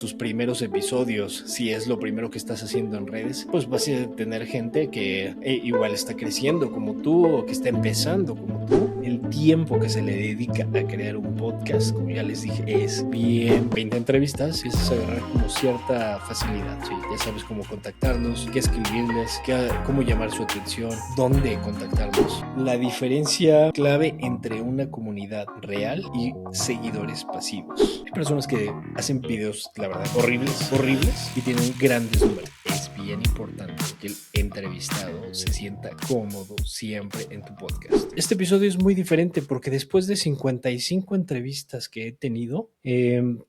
tus primeros episodios, si es lo primero que estás haciendo en redes, pues vas a tener gente que igual está creciendo como tú o que está empezando como tú. El tiempo que se le dedica a crear un podcast, como ya les dije, es bien. 20 entrevistas y es agarrar como cierta facilidad, ¿sí? Ya sabes cómo contactarlos, qué escribirles, cómo llamar su atención, dónde contactarlos. La diferencia clave entre una comunidad real y seguidores pasivos. Hay personas que hacen videos, la verdad, horribles y tienen grandes números. Es bien importante que el entrevistado se sienta cómodo siempre en tu podcast. Este episodio es muy diferente porque después de 55 entrevistas que he tenido,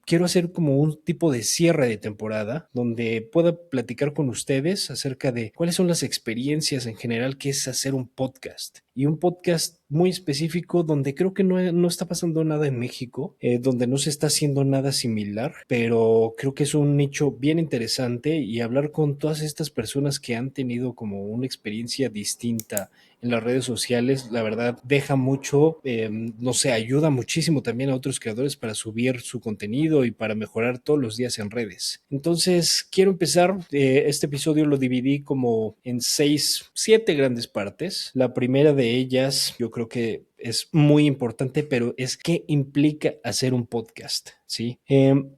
quiero hacer como un tipo de cierre de temporada donde pueda platicar con ustedes acerca de cuáles son las experiencias en general que es hacer un podcast. Y un podcast muy específico donde creo que no está pasando nada en México, donde no se está haciendo nada similar, pero creo que es un nicho bien interesante y hablar con todas estas personas que han tenido como una experiencia distinta en las redes sociales, la verdad, deja mucho, no sé, ayuda muchísimo también a otros creadores para subir su contenido y para mejorar todos los días en redes. Entonces, quiero empezar, este episodio lo dividí como en 7 grandes partes. La primera de ellas, yo creo que es muy importante, pero es qué implica hacer un podcast, ¿sí?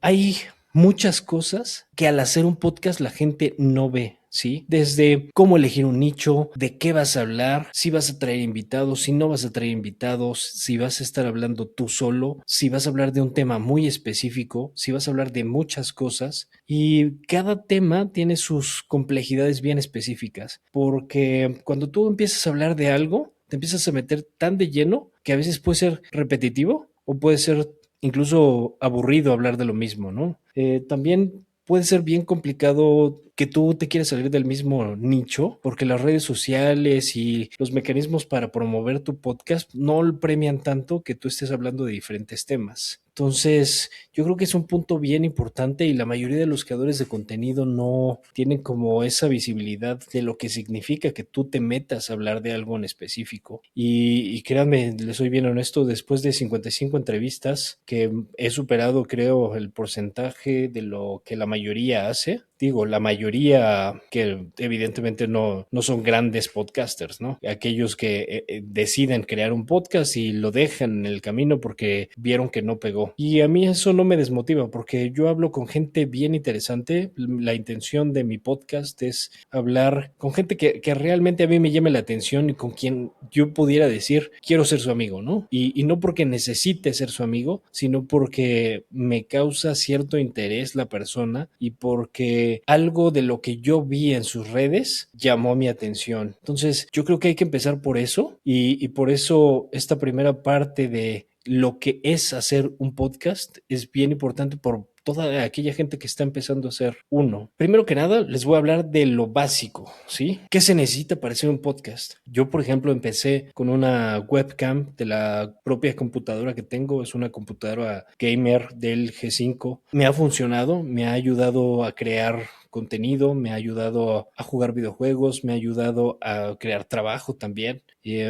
Hay muchas cosas que al hacer un podcast la gente no ve, ¿sí? Desde cómo elegir un nicho, de qué vas a hablar, si vas a traer invitados, si no vas a traer invitados, si vas a estar hablando tú solo, si vas a hablar de un tema muy específico, si vas a hablar de muchas cosas. Y cada tema tiene sus complejidades bien específicas, porque cuando tú empiezas a hablar de algo, te empiezas a meter tan de lleno que a veces puede ser repetitivo o puede ser incluso aburrido hablar de lo mismo, ¿no? También puede ser bien complicado que tú te quieras salir del mismo nicho, porque las redes sociales y los mecanismos para promover tu podcast no premian tanto que tú estés hablando de diferentes temas. Entonces, yo creo que es un punto bien importante y la mayoría de los creadores de contenido no tienen como esa visibilidad de lo que significa que tú te metas a hablar de algo en específico. Y créanme, les soy bien honesto, después de 55 entrevistas que he superado, creo, el porcentaje de lo que la mayoría hace. Digo, la mayoría que evidentemente no son grandes podcasters, ¿no? Aquellos que deciden crear un podcast y lo dejan en el camino porque vieron que no pegó. Y a mí eso no me desmotiva porque yo hablo con gente bien interesante. La intención de mi podcast es hablar con gente que realmente a mí me llame la atención y con quien yo pudiera decir, quiero ser su amigo, ¿no? Y no porque necesite ser su amigo, sino porque me causa cierto interés la persona y porque algo de lo que yo vi en sus redes llamó mi atención. Entonces, yo creo que hay que empezar por eso y por eso esta primera parte de lo que es hacer un podcast es bien importante por toda aquella gente que está empezando a hacer uno. Primero que nada, les voy a hablar de lo básico, ¿sí? ¿Qué se necesita para hacer un podcast? Yo, por ejemplo, empecé con una webcam de la propia computadora que tengo. Es una computadora gamer del G5. Me ha funcionado, me ha ayudado a crear contenido, me ha ayudado a jugar videojuegos, me ha ayudado a crear trabajo también,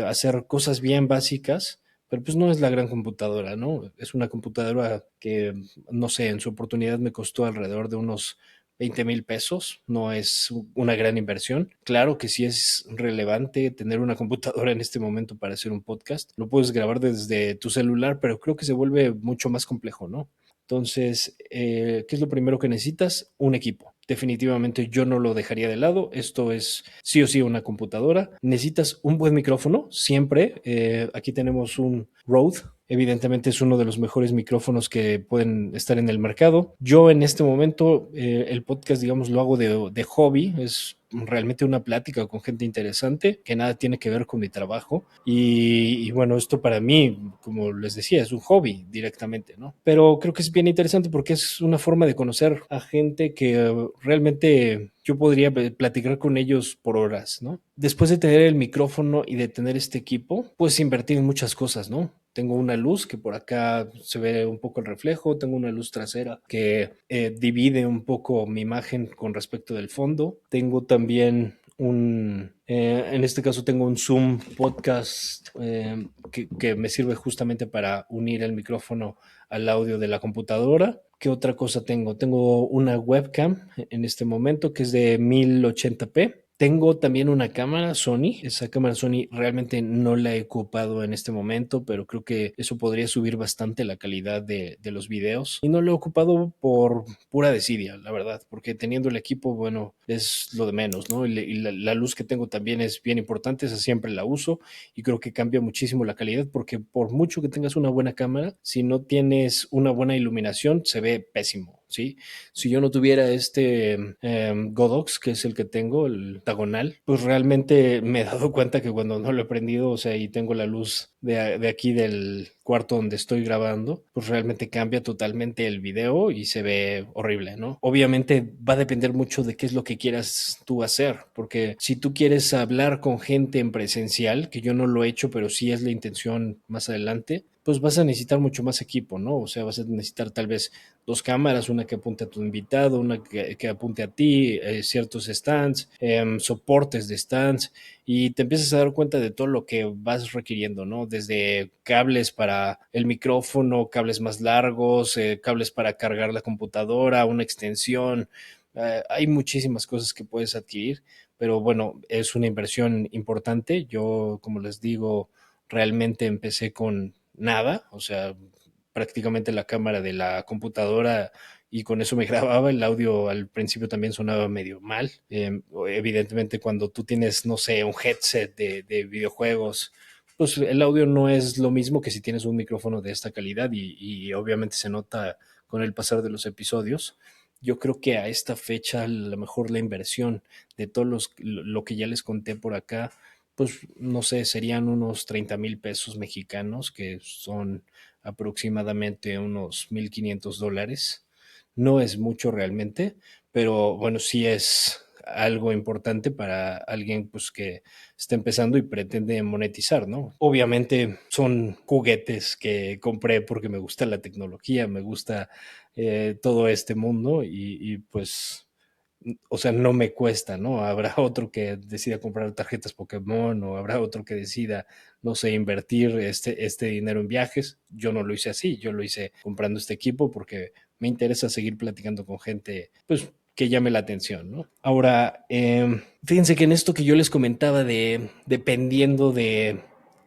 a hacer cosas bien básicas. Pero pues no es la gran computadora, ¿no? Es una computadora que, no sé, en su oportunidad me costó alrededor de unos 20,000 pesos. No es una gran inversión. Claro que sí es relevante tener una computadora en este momento para hacer un podcast. Lo puedes grabar desde tu celular, pero creo que se vuelve mucho más complejo, ¿no? Entonces, ¿qué es lo primero que necesitas? Un equipo. Definitivamente yo no lo dejaría de lado. Esto es sí o sí una computadora. Necesitas un buen micrófono, siempre. Aquí tenemos un Rode. Evidentemente es uno de los mejores micrófonos que pueden estar en el mercado. Yo en este momento el podcast, digamos, lo hago de hobby. Es realmente una plática con gente interesante que nada tiene que ver con mi trabajo. Y bueno, esto para mí, como les decía, es un hobby directamente, ¿no? Pero creo que es bien interesante porque es una forma de conocer a gente que realmente yo podría platicar con ellos por horas, ¿no? Después de tener el micrófono y de tener este equipo, pues invertir en muchas cosas, ¿no? Tengo una luz que por acá se ve un poco el reflejo, tengo una luz trasera que divide un poco mi imagen con respecto del fondo. Tengo también en este caso tengo un Zoom podcast que me sirve justamente para unir el micrófono al audio de la computadora. ¿Qué otra cosa tengo? Tengo una webcam en este momento que es de 1080p. Tengo también una cámara Sony. Esa cámara Sony realmente no la he ocupado en este momento, pero creo que eso podría subir bastante la calidad de los videos. Y no lo he ocupado por pura desidia, la verdad, porque teniendo el equipo, bueno, es lo de menos, ¿no? Y la luz que tengo también es bien importante, esa siempre la uso y creo que cambia muchísimo la calidad porque por mucho que tengas una buena cámara, si no tienes una buena iluminación, se ve pésimo. ¿Sí? Si yo no tuviera este Godox, que es el que tengo, el Tagonal, pues realmente me he dado cuenta que cuando no lo he prendido, o sea, y tengo la luz de aquí del cuarto donde estoy grabando, pues realmente cambia totalmente el video y se ve horrible, ¿no? Obviamente va a depender mucho de qué es lo que quieras tú hacer, porque si tú quieres hablar con gente en presencial, que yo no lo he hecho, pero sí es la intención más adelante, pues vas a necesitar mucho más equipo, ¿no? O sea, vas a necesitar tal vez dos cámaras, una que apunte a tu invitado, una que apunte a ti, ciertos stands, soportes de stands, y te empiezas a dar cuenta de todo lo que vas requiriendo, ¿no? Desde cables para el micrófono, cables más largos, cables para cargar la computadora, una extensión. Hay muchísimas cosas que puedes adquirir, pero bueno, es una inversión importante. Yo, como les digo, realmente empecé con nada, o sea, prácticamente la cámara de la computadora y con eso me grababa. El audio al principio también sonaba medio mal. Evidentemente cuando tú tienes, no sé, un headset de videojuegos, pues el audio no es lo mismo que si tienes un micrófono de esta calidad y obviamente se nota con el pasar de los episodios. Yo creo que a esta fecha a lo mejor la inversión de todos lo que ya les conté por acá, pues no sé, serían unos 30,000 pesos mexicanos, que son aproximadamente unos $1,500. No es mucho realmente, pero bueno, sí es algo importante para alguien pues que está empezando y pretende monetizar, ¿no? Obviamente son juguetes que compré porque me gusta la tecnología, me gusta todo este mundo pues o sea, no me cuesta, ¿no? Habrá otro que decida comprar tarjetas Pokémon o habrá otro que decida, no sé, invertir este dinero en viajes. Yo no lo hice así, yo lo hice comprando este equipo porque me interesa seguir platicando con gente, pues, que llame la atención, ¿no? Ahora, fíjense que en esto que yo les comentaba dependiendo de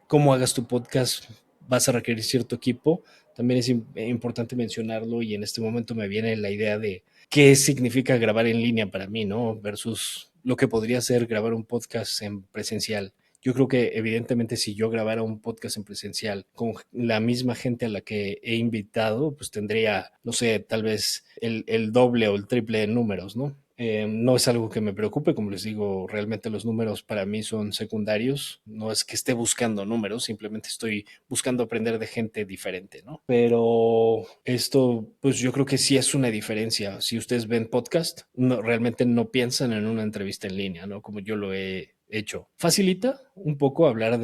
cómo hagas tu podcast, vas a requerir cierto equipo. También es importante mencionarlo y en este momento me viene la idea de qué significa grabar en línea para mí, ¿no? Versus lo que podría ser grabar un podcast en presencial. Yo creo que evidentemente si yo grabara un podcast en presencial con la misma gente a la que he invitado, pues tendría, no sé, tal vez el doble o el triple de números, ¿no? No es algo que me preocupe, como les digo, realmente los números para mí son secundarios, no es que esté buscando números, simplemente estoy buscando aprender de gente diferente, ¿no? Pero esto, pues yo creo que sí es una diferencia. Si ustedes ven podcast, no, realmente no piensan en una entrevista en línea, ¿no? Como yo lo he hecho. Facilita un poco hablar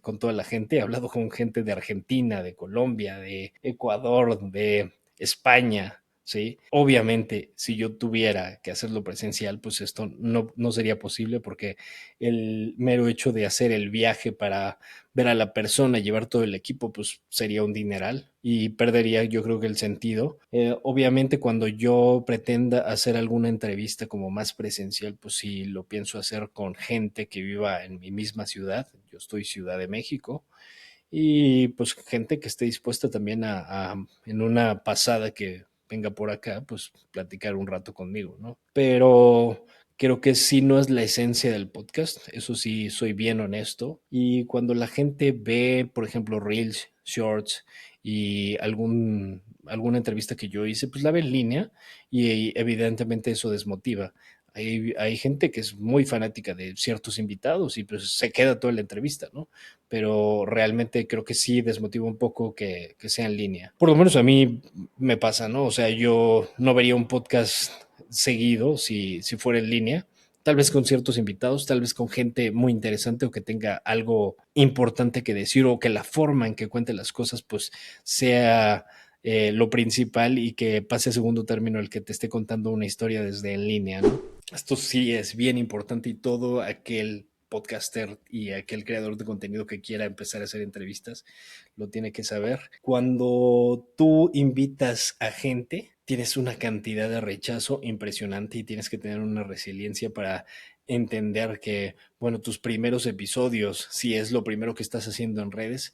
con toda la gente. He hablado con gente de Argentina, de Colombia, de Ecuador, de España. Sí, obviamente, si yo tuviera que hacerlo presencial, pues esto no sería posible porque el mero hecho de hacer el viaje para ver a la persona, llevar todo el equipo, pues sería un dineral y perdería yo creo que el sentido. Obviamente cuando yo pretenda hacer alguna entrevista como más presencial, pues sí lo pienso hacer con gente que viva en mi misma ciudad. Yo estoy Ciudad de México y pues gente que esté dispuesta también en una pasada que venga por acá, pues platicar un rato conmigo, ¿no? Pero creo que sí no es la esencia del podcast, eso sí, soy bien honesto. Y cuando la gente ve, por ejemplo, Reels, Shorts y alguna entrevista que yo hice, pues la ve en línea y evidentemente eso desmotiva. Hay gente que es muy fanática de ciertos invitados y pues se queda toda la entrevista, ¿no? Pero realmente creo que sí desmotiva un poco que sea en línea. Por lo menos a mí me pasa, ¿no? O sea, yo no vería un podcast seguido si fuera en línea, tal vez con ciertos invitados, tal vez con gente muy interesante o que tenga algo importante que decir o que la forma en que cuente las cosas pues sea lo principal y que pase a segundo término el que te esté contando una historia desde en línea, ¿no? Esto sí es bien importante y todo aquel podcaster y aquel creador de contenido que quiera empezar a hacer entrevistas lo tiene que saber. Cuando tú invitas a gente, tienes una cantidad de rechazo impresionante y tienes que tener una resiliencia para entender que, bueno, tus primeros episodios, si es lo primero que estás haciendo en redes,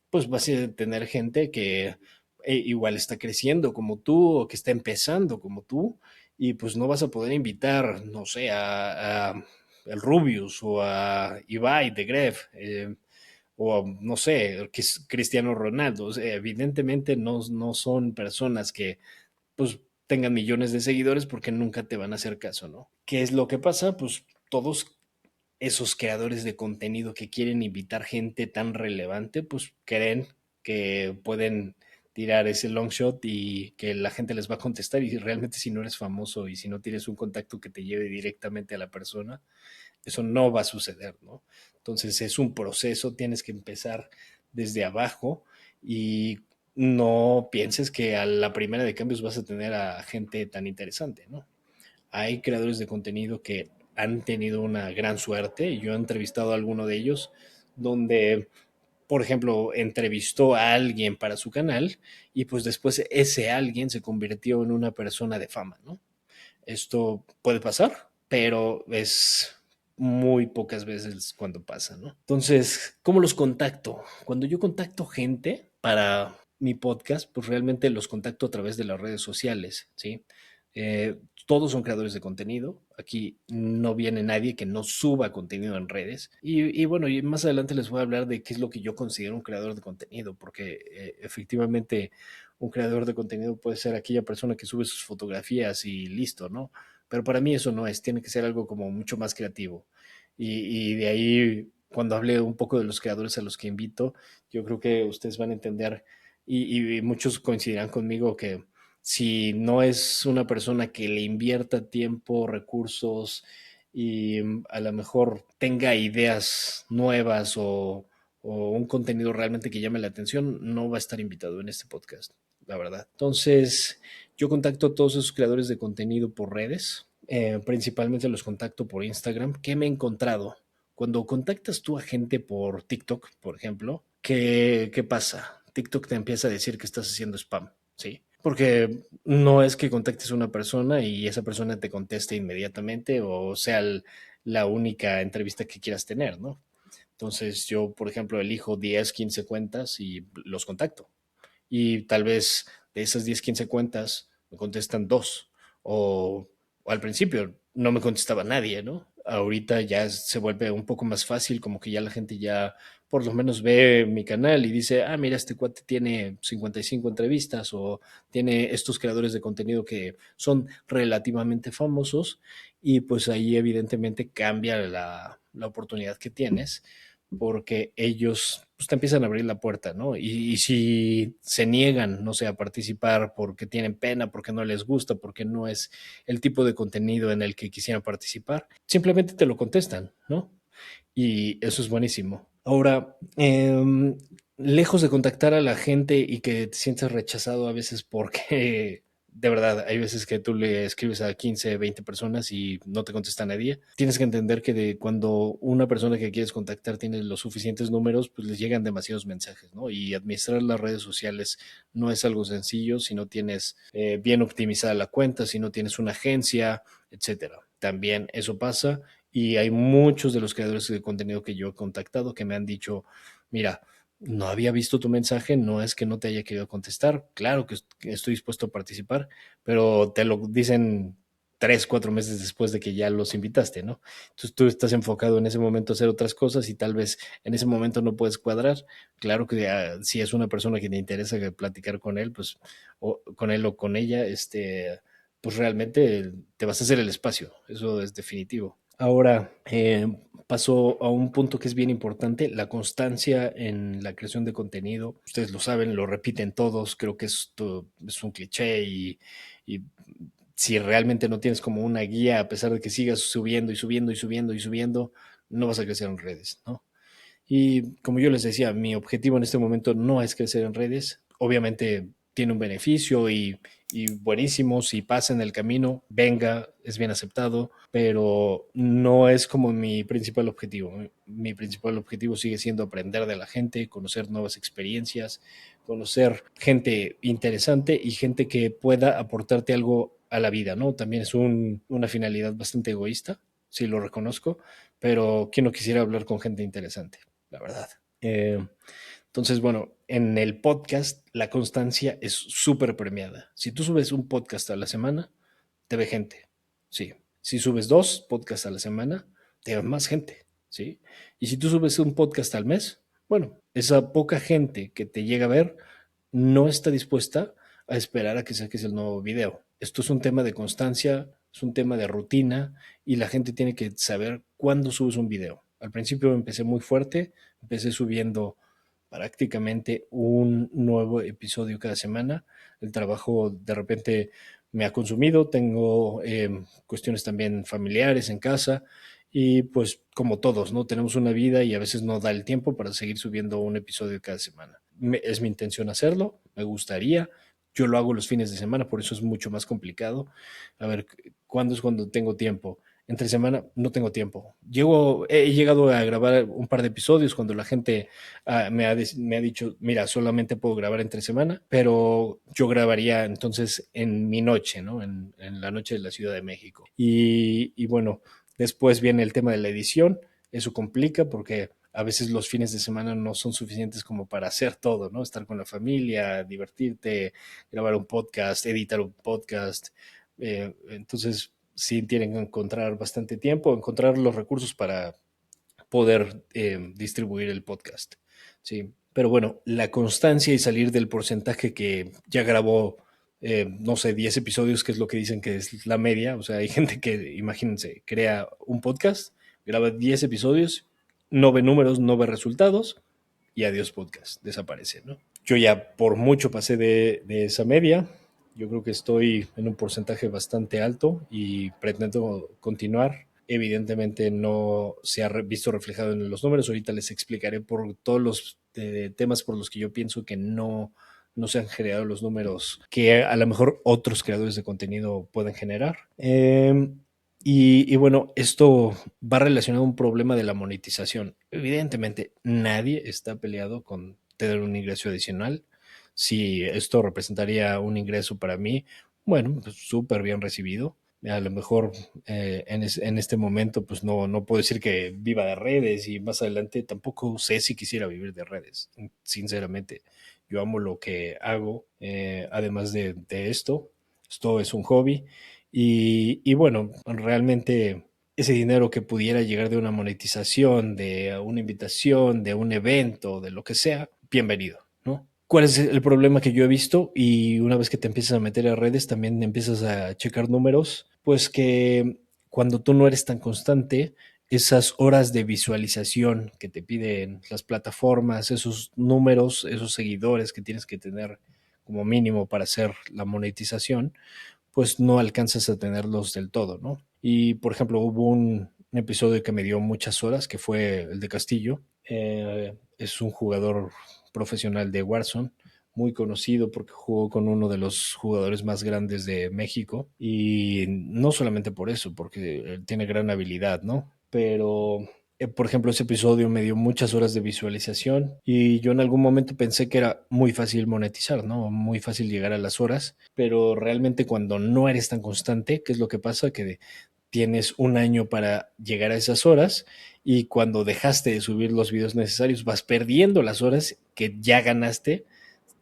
pues vas a tener gente que igual está creciendo como tú o que está empezando como tú y pues no vas a poder invitar, no sé, a el Rubius o a Ibai de Gref. O no sé, que es Cristiano Ronaldo. O sea, evidentemente no son personas que pues tengan millones de seguidores porque nunca te van a hacer caso, ¿no? ¿Qué es lo que pasa? Pues todos esos creadores de contenido que quieren invitar gente tan relevante, pues creen que pueden tirar ese long shot y que la gente les va a contestar y realmente si no eres famoso y si no tienes un contacto que te lleve directamente a la persona, eso no va a suceder, ¿no? Entonces es un proceso, tienes que empezar desde abajo y no pienses que a la primera de cambios vas a tener a gente tan interesante, ¿no? Hay creadores de contenido que han tenido una gran suerte y yo he entrevistado a alguno de ellos donde, por ejemplo, entrevistó a alguien para su canal y pues después ese alguien se convirtió en una persona de fama, ¿no? Esto puede pasar, pero es muy pocas veces cuando pasa, ¿no? Entonces, ¿cómo los contacto? Cuando yo contacto gente para mi podcast, pues realmente los contacto a través de las redes sociales, ¿sí? Todos son creadores de contenido. Aquí no viene nadie que no suba contenido en redes. Y bueno, y más adelante les voy a hablar de qué es lo que yo considero un creador de contenido, porque efectivamente un creador de contenido puede ser aquella persona que sube sus fotografías y listo, ¿no? Pero para mí eso no es, tiene que ser algo como mucho más creativo. Y de ahí, cuando hable un poco de los creadores a los que invito, yo creo que ustedes van a entender y muchos coincidirán conmigo que si no es una persona que le invierta tiempo, recursos y a lo mejor tenga ideas nuevas o un contenido realmente que llame la atención, no va a estar invitado en este podcast, la verdad. Entonces, yo contacto a todos esos creadores de contenido por redes, principalmente los contacto por Instagram. ¿Qué me he encontrado? Cuando contactas tú a gente por TikTok, por ejemplo, ¿qué pasa? TikTok te empieza a decir que estás haciendo spam, ¿sí? Porque no es que contactes a una persona y esa persona te conteste inmediatamente o sea la única entrevista que quieras tener, ¿no? Entonces yo, por ejemplo, elijo 10, 15 cuentas y los contacto. Y tal vez de esas 10, 15 cuentas me contestan dos. O al principio no me contestaba nadie, ¿no? Ahorita ya se vuelve un poco más fácil, como que ya la gente ya por lo menos ve mi canal y dice, ah, mira, este cuate tiene 55 entrevistas o tiene estos creadores de contenido que son relativamente famosos y pues ahí evidentemente cambia la oportunidad que tienes porque ellos pues, te empiezan a abrir la puerta, ¿no? Y si se niegan, no sé, a participar porque tienen pena, porque no les gusta, porque no es el tipo de contenido en el que quisieran participar, simplemente te lo contestan, ¿no? Y eso es buenísimo. Ahora, lejos de contactar a la gente y que te sientas rechazado a veces porque de verdad hay veces que tú le escribes a 15, 20 personas y no te contesta nadie. Tienes que entender que cuando una persona que quieres contactar tiene los suficientes números, pues les llegan demasiados mensajes, ¿no? Y administrar las redes sociales no es algo sencillo si no tienes bien optimizada la cuenta, si no tienes una agencia, etcétera. También eso pasa y hay muchos de los creadores de contenido que yo he contactado que me han dicho, mira, no había visto tu mensaje, no es que no te haya querido contestar, claro que estoy dispuesto a participar, pero te lo dicen 3, 4 meses después de que ya los invitaste, ¿no? Entonces tú estás enfocado en ese momento a hacer otras cosas y tal vez en ese momento no puedes cuadrar. Claro que si es una persona que te interesa platicar con él, pues o con él o con ella, pues realmente te vas a hacer el espacio, eso es definitivo. Ahora, paso a un punto que es bien importante, la constancia en la creación de contenido. Ustedes lo saben, lo repiten todos, creo que esto es un cliché y si realmente no tienes como una guía, a pesar de que sigas subiendo y subiendo y subiendo y subiendo, no vas a crecer en redes, ¿no? Y como yo les decía, mi objetivo en este momento no es crecer en redes. Obviamente tiene un beneficio y buenísimo, si pasa en el camino, venga, es bien aceptado, pero no es como mi principal objetivo. Mi principal objetivo sigue siendo aprender de la gente, conocer nuevas experiencias, conocer gente interesante y gente que pueda aportarte algo a la vida, ¿no? También es una finalidad bastante egoísta, sí lo reconozco, pero ¿quién no quisiera hablar con gente interesante? La verdad. Entonces, bueno, en el podcast la constancia es súper premiada. Si tú subes un podcast a la semana, te ve gente, sí. Si subes 2 podcasts a la semana, te ve más gente, sí. Y si tú subes un podcast al mes, bueno, esa poca gente que te llega a ver no está dispuesta a esperar a que saques el nuevo video. Esto es un tema de constancia, es un tema de rutina y la gente tiene que saber cuándo subes un video. Al principio empecé muy fuerte, empecé subiendo prácticamente un nuevo episodio cada semana. El trabajo de repente me ha consumido, tengo cuestiones también familiares en casa y pues como todos, ¿no? Tenemos una vida y a veces no da el tiempo para seguir subiendo un episodio cada semana. Es mi intención hacerlo, me gustaría. Yo lo hago los fines de semana, por eso es mucho más complicado. A ver, ¿cuándo es cuando tengo tiempo? Entre semana no tengo tiempo. He llegado a grabar un par de episodios cuando la gente me ha dicho, mira, solamente puedo grabar entre semana, pero yo grabaría entonces en mi noche, ¿no? En la noche de la Ciudad de México. Y bueno, después viene el tema de la edición. Eso complica porque a veces los fines de semana no son suficientes como para hacer todo, ¿no? Estar con la familia, divertirte, grabar un podcast, editar un podcast. Entonces, sí tienen que encontrar bastante tiempo, encontrar los recursos para poder distribuir el podcast. Sí, pero bueno, la constancia y salir del porcentaje que ya grabó, no sé, 10 episodios, que es lo que dicen que es la media. O sea, hay gente que, imagínense, crea un podcast, graba 10 episodios, no ve números, no ve resultados y adiós podcast, desaparece, ¿no? Yo ya por mucho pasé de esa media. Yo creo que estoy en un porcentaje bastante alto y pretendo continuar. Evidentemente no se ha visto reflejado en los números. Ahorita les explicaré por todos los temas por los que yo pienso que no se han generado los números que a lo mejor otros creadores de contenido pueden generar. Y bueno, esto va relacionado a un problema de la monetización. Evidentemente, nadie está peleado con tener un ingreso adicional. Si esto representaría un ingreso para mí, bueno, pues súper bien recibido. A lo mejor en este momento, pues no puedo decir que viva de redes y más adelante tampoco sé si quisiera vivir de redes, sinceramente. Yo amo lo que hago, además de esto. Esto es un hobby y bueno, realmente ese dinero que pudiera llegar de una monetización, de una invitación, de un evento, de lo que sea, bienvenido, ¿no? ¿Cuál es el problema que yo he visto? Y una vez que te empiezas a meter a redes, también empiezas a checar números, pues que cuando tú no eres tan constante, esas horas de visualización que te piden las plataformas, esos números, esos seguidores que tienes que tener como mínimo para hacer la monetización, pues no alcanzas a tenerlos del todo, ¿no? Y por ejemplo, hubo un episodio que me dio muchas horas, que fue el de Castillo. Es un jugador profesional de Warzone, muy conocido porque jugó con uno de los jugadores más grandes de México. Y no solamente por eso, porque él tiene gran habilidad, ¿no? Pero por ejemplo, ese episodio me dio muchas horas de visualización y yo en algún momento pensé que era muy fácil monetizar, ¿no? Muy fácil llegar a las horas, pero realmente cuando no eres tan constante, ¿qué es lo que pasa? Que tienes un año para llegar a esas horas y cuando dejaste de subir los videos necesarios vas perdiendo las horas que ya ganaste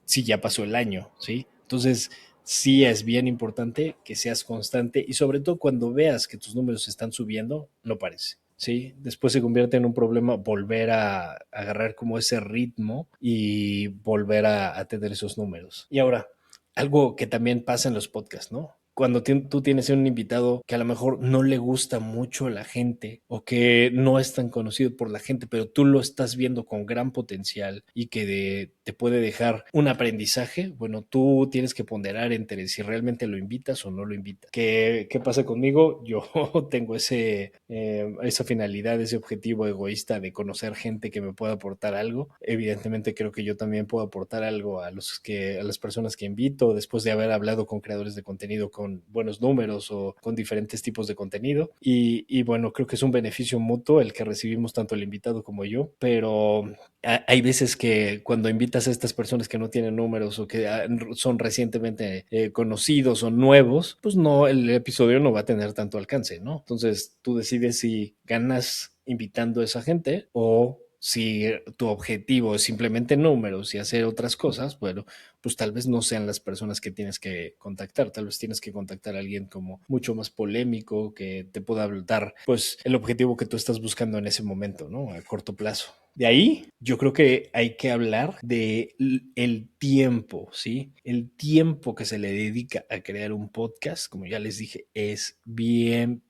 si ya pasó el año, ¿sí? Entonces, sí es bien importante que seas constante y sobre todo cuando veas que tus números están subiendo, no pares. ¿Sí? Después se convierte en un problema volver a agarrar como ese ritmo y volver a tener esos números. Y ahora, algo que también pasa en los podcasts, ¿no? Cuando tú tienes un invitado que a lo mejor no le gusta mucho a la gente o que no es tan conocido por la gente, pero tú lo estás viendo con gran potencial y que te puede dejar un aprendizaje, bueno, tú tienes que ponderar entre si realmente lo invitas o no lo invitas. ¿Qué pasa conmigo? Yo tengo esa finalidad, ese objetivo egoísta de conocer gente que me pueda aportar algo. Evidentemente creo que yo también puedo aportar algo a las personas que invito después de haber hablado con creadores de contenido con con buenos números o con diferentes tipos de contenido. Y bueno, creo que es un beneficio mutuo el que recibimos tanto el invitado como yo, pero hay veces que cuando invitas a estas personas que no tienen números o que son recientemente conocidos o nuevos, pues no, el episodio no va a tener tanto alcance, ¿no? Entonces tú decides si ganas invitando a esa gente o si tu objetivo es simplemente números y hacer otras cosas, bueno, pues tal vez no sean las personas que tienes que contactar, tal vez tienes que contactar a alguien como mucho más polémico que te pueda dar pues el objetivo que tú estás buscando en ese momento, ¿no? A corto plazo. De ahí, yo creo que hay que hablar de el tiempo, ¿sí? El tiempo que se le dedica a crear un podcast, como ya les dije, es bien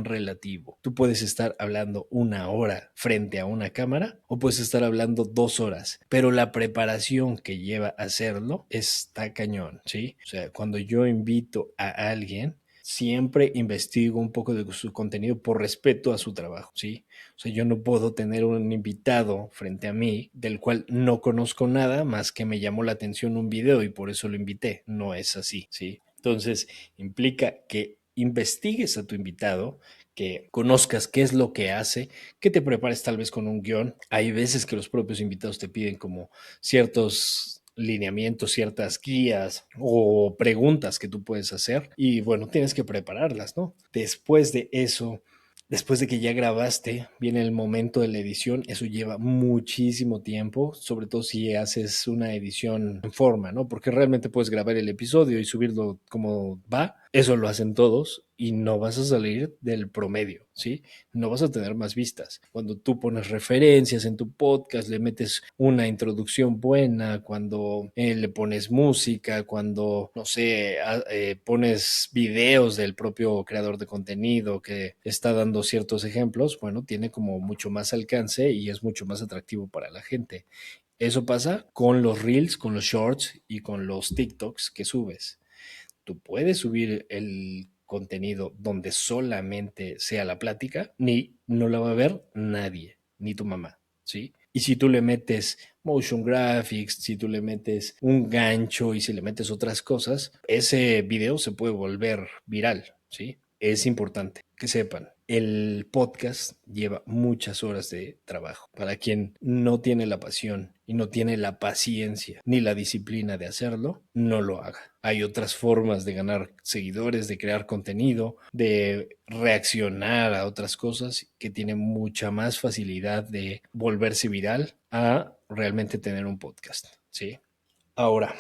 relativo. Tú puedes estar hablando 1 hora frente a una cámara o puedes estar hablando 2 horas, pero la preparación que lleva a hacerlo está cañón, ¿sí? O sea, cuando yo invito a alguien, siempre investigo un poco de su contenido por respeto a su trabajo, ¿sí? O sea, yo no puedo tener un invitado frente a mí del cual no conozco nada más que me llamó la atención un video y por eso lo invité. No es así, ¿sí? Entonces, implica que investigues a tu invitado, que conozcas qué es lo que hace, que te prepares tal vez con un guión. Hay veces que los propios invitados te piden como ciertos lineamientos, ciertas guías o preguntas que tú puedes hacer y bueno, tienes que prepararlas, ¿no? Después de eso, después de que ya grabaste, viene el momento de la edición. Eso lleva muchísimo tiempo, sobre todo si haces una edición en forma, ¿no? Porque realmente puedes grabar el episodio y subirlo como va. Eso lo hacen todos y no vas a salir del promedio, ¿sí? No vas a tener más vistas. Cuando tú pones referencias en tu podcast, le metes una introducción buena, cuando le pones música, cuando, no sé, pones videos del propio creador de contenido que está dando ciertos ejemplos, bueno, tiene como mucho más alcance y es mucho más atractivo para la gente. Eso pasa con los reels, con los shorts y con los TikToks que subes. Tú puedes subir el contenido donde solamente sea la plática, ni no la va a ver nadie, ni tu mamá, ¿sí? Y si tú le metes motion graphics, si tú le metes un gancho y si le metes otras cosas, ese video se puede volver viral, ¿sí? Es importante que sepan, el podcast lleva muchas horas de trabajo. Para quien no tiene la pasión y no tiene la paciencia ni la disciplina de hacerlo, no lo haga. Hay otras formas de ganar seguidores, de crear contenido, de reaccionar a otras cosas que tienen mucha más facilidad de volverse viral a realmente tener un podcast, ¿sí? Ahora,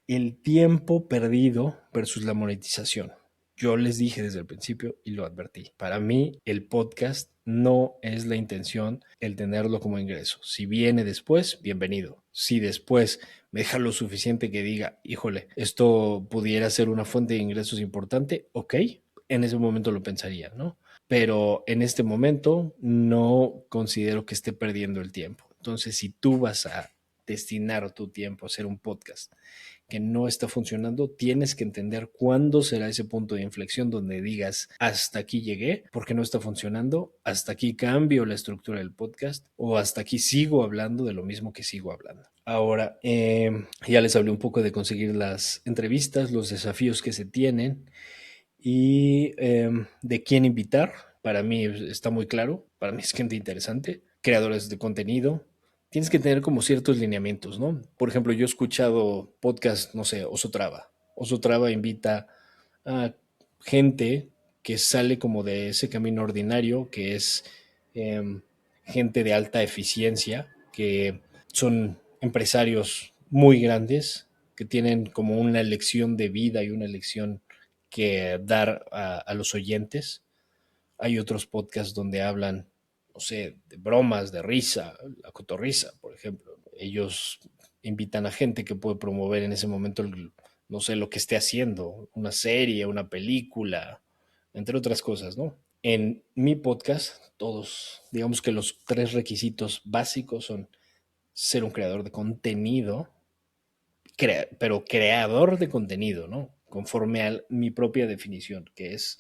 el tiempo perdido versus la monetización. Yo les dije desde el principio y lo advertí. Para mí, el podcast no es la intención el tenerlo como ingreso. Si viene después, bienvenido. Si después me deja lo suficiente que diga, híjole, esto pudiera ser una fuente de ingresos importante, ok, en ese momento lo pensaría, ¿no? Pero en este momento no considero que esté perdiendo el tiempo. Entonces, si tú vas a destinar tu tiempo a hacer un podcast que no está funcionando, tienes que entender cuándo será ese punto de inflexión donde digas, hasta aquí llegué, porque no está funcionando, hasta aquí cambio la estructura del podcast o hasta aquí sigo hablando de lo mismo que sigo hablando. Ahora, ya les hablé un poco de conseguir las entrevistas, los desafíos que se tienen y de quién invitar. Para mí está muy claro, para mí es gente interesante, creadores de contenido. Tienes que tener como ciertos lineamientos, ¿no? Por ejemplo, yo he escuchado podcast, no sé, Oso Traba. Oso Traba invita a gente que sale como de ese camino ordinario, que es eh, gente de alta eficiencia, que son empresarios muy grandes, que tienen como una lección de vida y una lección que dar a los oyentes. Hay otros podcasts donde hablan, no sé, de bromas, de risa, la cotorrisa, por ejemplo. Ellos invitan a gente que puede promover en ese momento, no sé, lo que esté haciendo, una serie, una película, entre otras cosas, ¿no? En mi podcast, todos, digamos que los 3 requisitos básicos son ser un creador de contenido, pero creador de contenido, ¿no? Conforme a mi propia definición, que es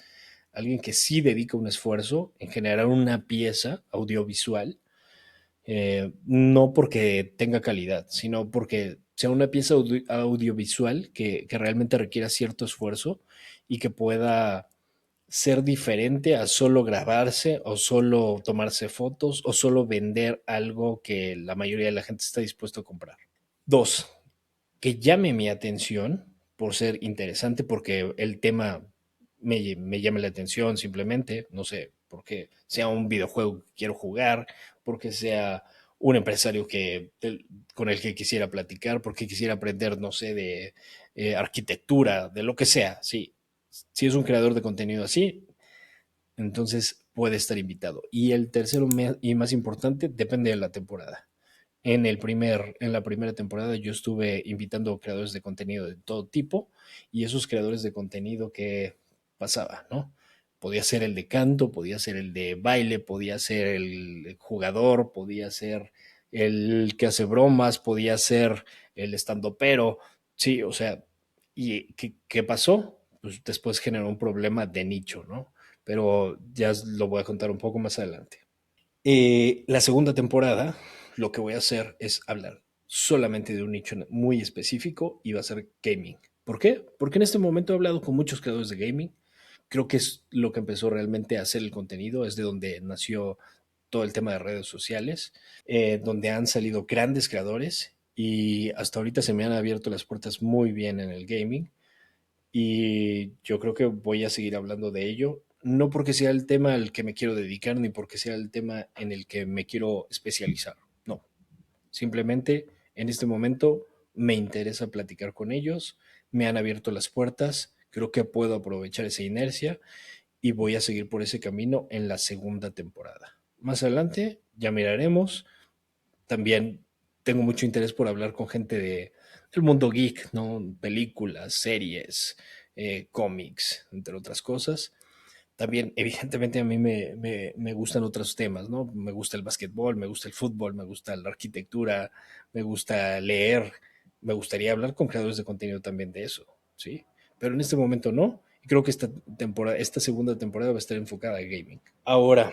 alguien que sí dedica un esfuerzo en generar una pieza audiovisual, no porque tenga calidad, sino porque sea una pieza audiovisual que realmente requiera cierto esfuerzo y que pueda ser diferente a solo grabarse o solo tomarse fotos o solo vender algo que la mayoría de la gente está dispuesto a comprar. Dos, que llame mi atención por ser interesante, porque el tema me llama la atención simplemente, no sé, porque sea un videojuego que quiero jugar, porque sea un empresario con el que quisiera platicar, porque quisiera aprender, no sé, de arquitectura, de lo que sea, sí. Si es un creador de contenido así, entonces puede estar invitado. Y el tercero y más importante, depende de la temporada. En la primera temporada yo estuve invitando creadores de contenido de todo tipo y esos creadores de contenido que pasaba, ¿no? Podía ser el de canto, podía ser el de baile, podía ser el jugador, podía ser el que hace bromas, podía ser el estandopero, sí, o sea, ¿y qué pasó? Pues después generó un problema de nicho, ¿no? Pero ya lo voy a contar un poco más adelante. La segunda temporada, lo que voy a hacer es hablar solamente de un nicho muy específico y va a ser gaming. ¿Por qué? Porque en este momento he hablado con muchos creadores de gaming. Creo que es lo que empezó realmente a hacer el contenido, es de donde nació todo el tema de redes sociales, donde han salido grandes creadores y hasta ahorita se me han abierto las puertas muy bien en el gaming y yo creo que voy a seguir hablando de ello, no porque sea el tema al que me quiero dedicar ni porque sea el tema en el que me quiero especializar, no, simplemente en este momento me interesa platicar con ellos, me han abierto las puertas, creo que puedo aprovechar esa inercia y voy a seguir por ese camino en la segunda temporada. Más adelante ya miraremos, también tengo mucho interés por hablar con gente del mundo geek, ¿no? Películas, series, cómics, entre otras cosas. También, evidentemente, a mí me gustan otros temas, ¿no? Me gusta el básquetbol, me gusta el fútbol, me gusta la arquitectura, me gusta leer. Me gustaría hablar con creadores de contenido también de eso, ¿sí? Pero en este momento no. Y creo que esta segunda temporada va a estar enfocada a gaming. Ahora,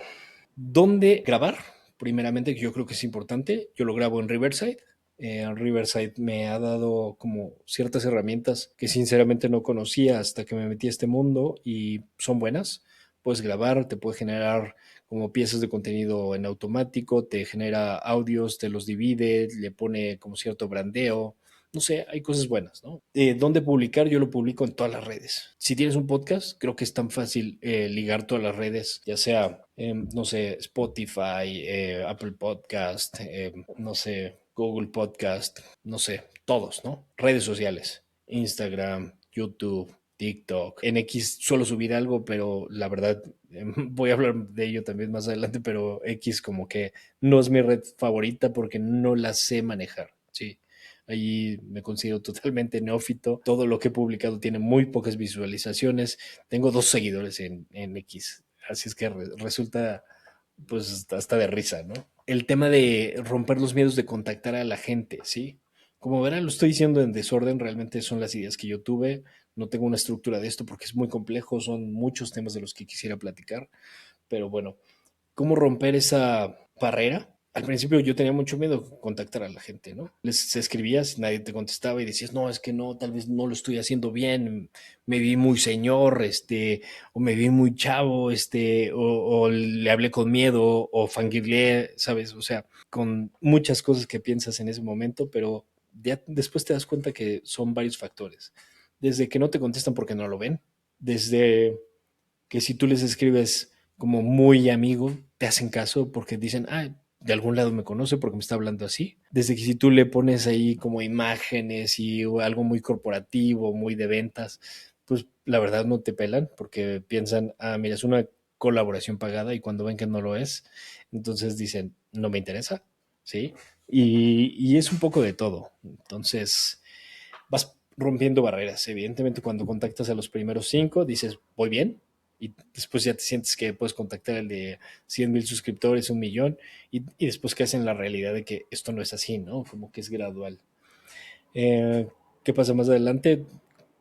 ¿dónde grabar? Primeramente, que yo creo que es importante. Yo lo grabo en Riverside. Riverside me ha dado como ciertas herramientas que sinceramente no conocía hasta que me metí a este mundo y son buenas. Puedes grabar, te puede generar como piezas de contenido en automático, te genera audios, te los divide, le pone como cierto brandeo. No sé, hay cosas buenas, ¿no? ¿Dónde publicar? Yo lo publico en todas las redes. Si tienes un podcast, creo que es tan fácil ligar todas las redes, ya sea, no sé, Spotify, Apple Podcast, no sé, Google Podcast, no sé, todos, ¿no? Redes sociales, Instagram, YouTube, TikTok. En X suelo subir algo, pero la verdad, voy a hablar de ello también más adelante, pero X como que no es mi red favorita porque no la sé manejar, ¿sí? Ahí me considero totalmente neófito. Todo lo que he publicado tiene muy pocas visualizaciones. Tengo 2 seguidores en X. Así es que resulta pues hasta de risa, ¿no? El tema de romper los miedos de contactar a la gente, ¿sí? Como verán, lo estoy diciendo en desorden, realmente son las ideas que yo tuve. No tengo una estructura de esto porque es muy complejo, son muchos temas de los que quisiera platicar, pero bueno, cómo romper esa barrera. Al principio yo tenía mucho miedo de contactar a la gente, ¿no? Les escribías, nadie te contestaba y decías, no, es que no, tal vez no lo estoy haciendo bien, me vi muy señor, o me vi muy chavo, o le hablé con miedo, o fangirleé, ¿sabes? O sea, con muchas cosas que piensas en ese momento, pero ya después te das cuenta que son varios factores. Desde que no te contestan porque no lo ven, desde que si tú les escribes como muy amigo, te hacen caso porque dicen, ah, de algún lado me conoce porque me está hablando así. Desde que si tú le pones ahí como imágenes y algo muy corporativo, muy de ventas, pues la verdad no te pelan porque piensan, ah, mira, es una colaboración pagada y cuando ven que no lo es, entonces dicen, no me interesa, ¿sí? Y es un poco de todo. Entonces, vas rompiendo barreras. Evidentemente, cuando contactas a los primeros 5, dices, voy bien. Y después ya te sientes que puedes contactar al de 100,000 suscriptores, 1 millón. Y después caes en la realidad de que esto no es así, ¿no? Como que es gradual. Eh, ¿Qué pasa más adelante?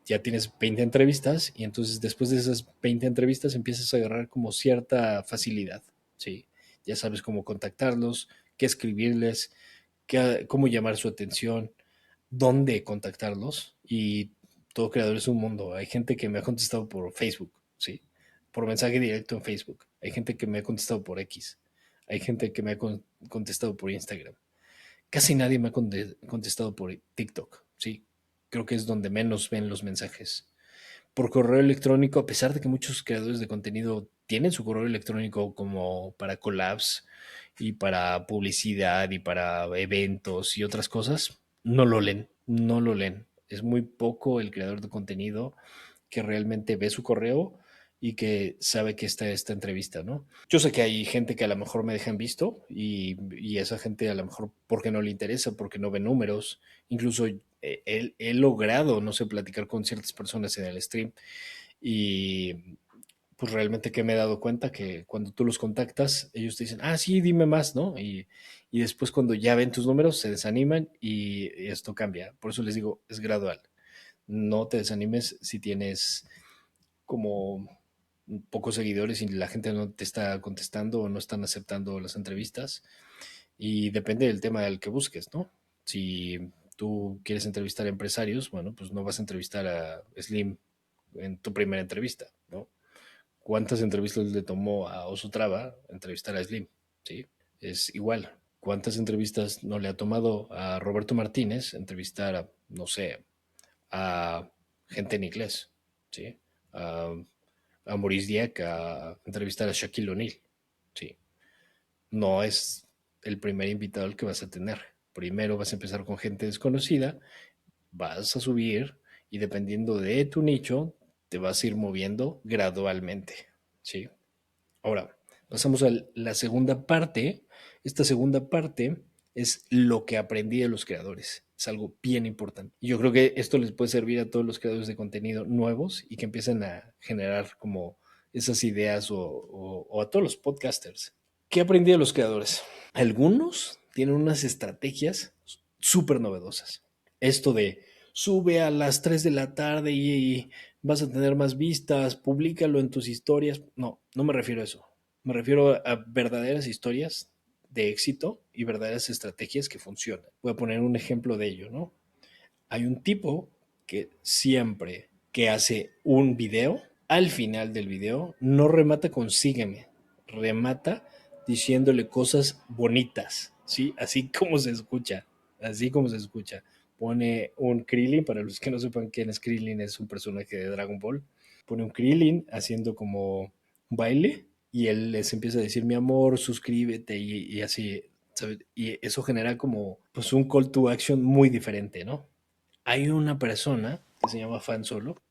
Ya tienes 20 entrevistas y entonces después de esas 20 entrevistas empiezas a agarrar como cierta facilidad, ¿sí? Ya sabes cómo contactarlos, qué escribirles, cómo llamar su atención, dónde contactarlos y todo creador es un mundo. Hay gente que me ha contestado por Facebook, ¿sí? Por mensaje directo en Facebook. Hay gente que me ha contestado por X. Hay gente que me ha contestado por Instagram. Casi nadie me ha contestado por TikTok, ¿sí? Creo que es donde menos ven los mensajes. Por correo electrónico, a pesar de que muchos creadores de contenido tienen su correo electrónico como para collabs y para publicidad y para eventos y otras cosas, no lo leen, no lo leen. Es muy poco el creador de contenido que realmente ve su correo y que sabe que está esta entrevista, ¿no? Yo sé que hay gente que a lo mejor me dejan visto y esa gente a lo mejor porque no le interesa, porque no ve números, incluso he logrado, no sé, platicar con ciertas personas en el stream y pues realmente que me he dado cuenta que cuando tú los contactas, ellos te dicen, ah, sí, dime más, ¿no? Y después cuando ya ven tus números, se desaniman y esto cambia. Por eso les digo, es gradual. No te desanimes si tienes como pocos seguidores y la gente no te está contestando o no están aceptando las entrevistas. Y depende del tema del que busques, ¿no? Si tú quieres entrevistar a empresarios, bueno, pues no vas a entrevistar a Slim en tu primera entrevista, ¿no? ¿Cuántas entrevistas le tomó a Oso Traba entrevistar a Slim? ¿Sí? Es igual. ¿Cuántas entrevistas no le ha tomado a Roberto Martínez entrevistar a, no sé, a gente en inglés? ¿Sí? A, a Maurice Dieck a entrevistar a Shaquille O'Neal. ¿Sí? No es el primer invitado al que vas a tener. Primero vas a empezar con gente desconocida, vas a subir y dependiendo de tu nicho, te vas a ir moviendo gradualmente. ¿Sí? Ahora, pasamos a la segunda parte. Esta segunda parte es lo que aprendí de los creadores. Es algo bien importante. Y yo creo que esto les puede servir a todos los creadores de contenido nuevos y que empiecen a generar como esas ideas o a todos los podcasters. ¿Qué aprendí de los creadores? Algunos tienen unas estrategias súper novedosas. Esto de sube a las 3 de la tarde y vas a tener más vistas, públicalo en tus historias. No, no me refiero a eso. Me refiero a verdaderas historias de éxito y verdaderas estrategias que funcionan. Voy a poner un ejemplo de ello, ¿no? Hay un tipo que siempre que hace un video, al final del video, no remata con sígueme, remata diciéndole cosas bonitas, ¿sí? Así como se escucha. Pone un Krillin, para los que no sepan quién es Krillin, es un personaje de Dragon Ball. Pone un Krillin haciendo como un baile y él les empieza a decir, mi amor, suscríbete y así, ¿sabes? Y eso genera como pues un call to action muy diferente, ¿no? Hay una persona que se llama Fan Solo.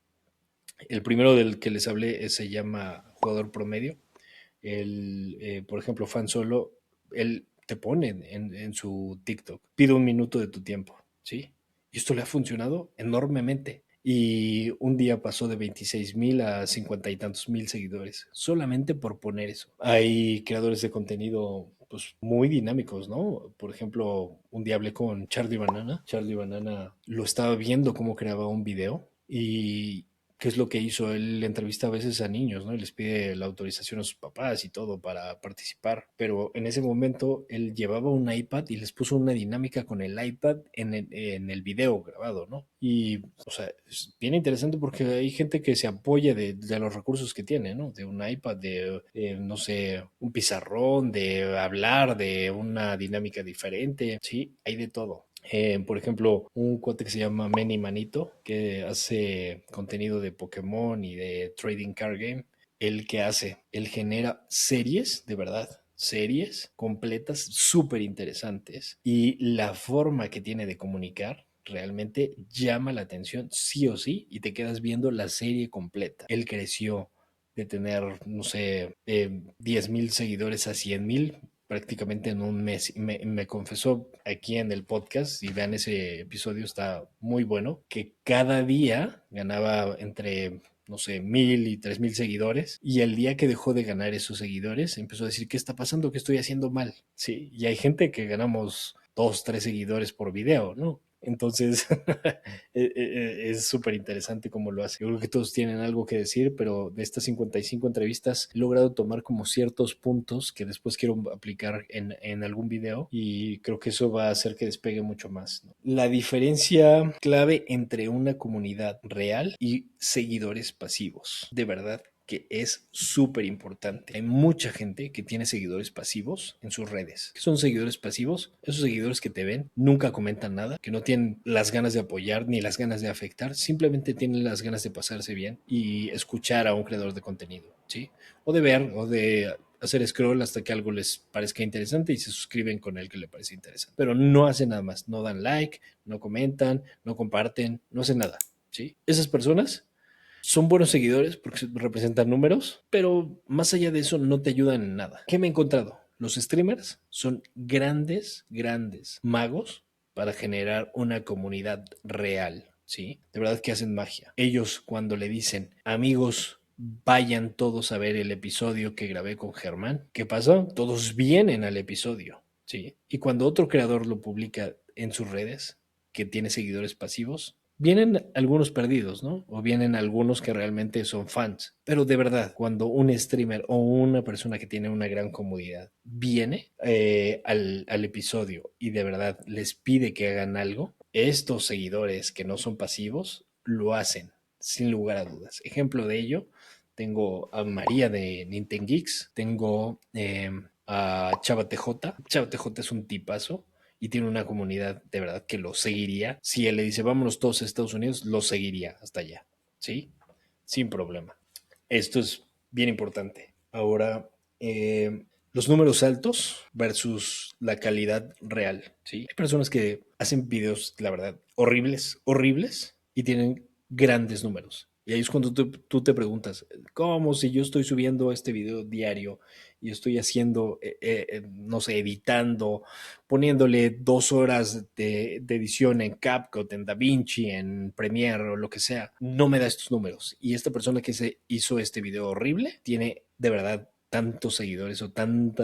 El primero del que les hablé se llama Jugador Promedio. Por ejemplo, Fan Solo, él te pone en su TikTok, pide un minuto de tu tiempo, ¿sí? Y esto le ha funcionado enormemente. Y un día pasó de 26,000 a 50 y tantos mil seguidores, solamente por poner eso. Hay creadores de contenido pues muy dinámicos, ¿no? Por ejemplo, un día hablé con Charlie Banana. Charlie Banana lo estaba viendo cómo creaba un video y ¿qué es lo que hizo? Él entrevista a veces a niños, ¿no? Y les pide la autorización a sus papás y todo para participar. Pero en ese momento él llevaba un iPad y les puso una dinámica con el iPad en el video grabado, ¿no? Y, o sea, es bien interesante porque hay gente que se apoya de los recursos que tiene, ¿no? De un iPad, no sé, un pizarrón, de hablar, de una dinámica diferente. Sí, hay de todo. Por ejemplo, un cuate que se llama Manny Manito, que hace contenido de Pokémon y de Trading Card Game. El que hace, él genera series, de verdad, series completas, súper interesantes. Y la forma que tiene de comunicar realmente llama la atención, sí o sí, y te quedas viendo la serie completa. Él creció de tener, no sé, 10,000 seguidores a 100,000 prácticamente en un mes. Me confesó aquí en el podcast, y vean ese episodio, está muy bueno, que cada día ganaba entre, no sé, 1,000 y 3,000 seguidores. Y el día que dejó de ganar esos seguidores, empezó a decir, ¿qué está pasando? ¿Qué estoy haciendo mal? Sí, y hay gente que ganamos 2, 3 seguidores por video, ¿no? Entonces, es súper interesante cómo lo hace. Yo creo que todos tienen algo que decir, pero de estas 55 entrevistas he logrado tomar como ciertos puntos que después quiero aplicar en algún video y creo que eso va a hacer que despegue mucho más, ¿no? La diferencia clave entre una comunidad real y seguidores pasivos. De verdad que es súper importante. Hay mucha gente que tiene seguidores pasivos en sus redes. ¿Qué son seguidores pasivos? Esos seguidores que te ven, nunca comentan nada, que no tienen las ganas de apoyar ni las ganas de afectar, simplemente tienen las ganas de pasarse bien y escuchar a un creador de contenido, ¿sí? O de ver, o de hacer scroll hasta que algo les parezca interesante y se suscriben con el que le parece interesante. Pero no hacen nada más, no dan like, no comentan, no comparten, no hacen nada, ¿sí? Esas personas son buenos seguidores porque representan números, pero más allá de eso no te ayudan en nada. ¿Qué me he encontrado? Los streamers son grandes magos para generar una comunidad real, ¿sí? De verdad que hacen magia. Ellos cuando le dicen, amigos, vayan todos a ver el episodio que grabé con Germán, ¿qué pasa? Todos vienen al episodio, ¿sí? Y cuando otro creador lo publica en sus redes, que tiene seguidores pasivos, vienen algunos perdidos, ¿no? O vienen algunos que realmente son fans. Pero de verdad, cuando un streamer o una persona que tiene una gran comunidad viene al episodio y de verdad les pide que hagan algo, estos seguidores que no son pasivos lo hacen, sin lugar a dudas. Ejemplo de ello, tengo a María de Nintendo Geeks, tengo a Chava TJ. Chava TJ es un tipazo y tiene una comunidad de verdad que lo seguiría. Si él le dice vámonos todos a Estados Unidos, lo seguiría hasta allá, ¿sí? Sin problema. Esto es bien importante. Ahora, los números altos versus la calidad real, ¿sí? Hay personas que hacen videos, la verdad, horribles, y tienen grandes números. Y ahí es cuando tú te preguntas, ¿cómo si yo estoy subiendo este video diario y estoy haciendo, no sé, editando, poniéndole 2 horas de edición en CapCut, en DaVinci, en Premiere o lo que sea, no me da estos números? Y esta persona que se hizo este video horrible tiene de verdad tantos seguidores o tanto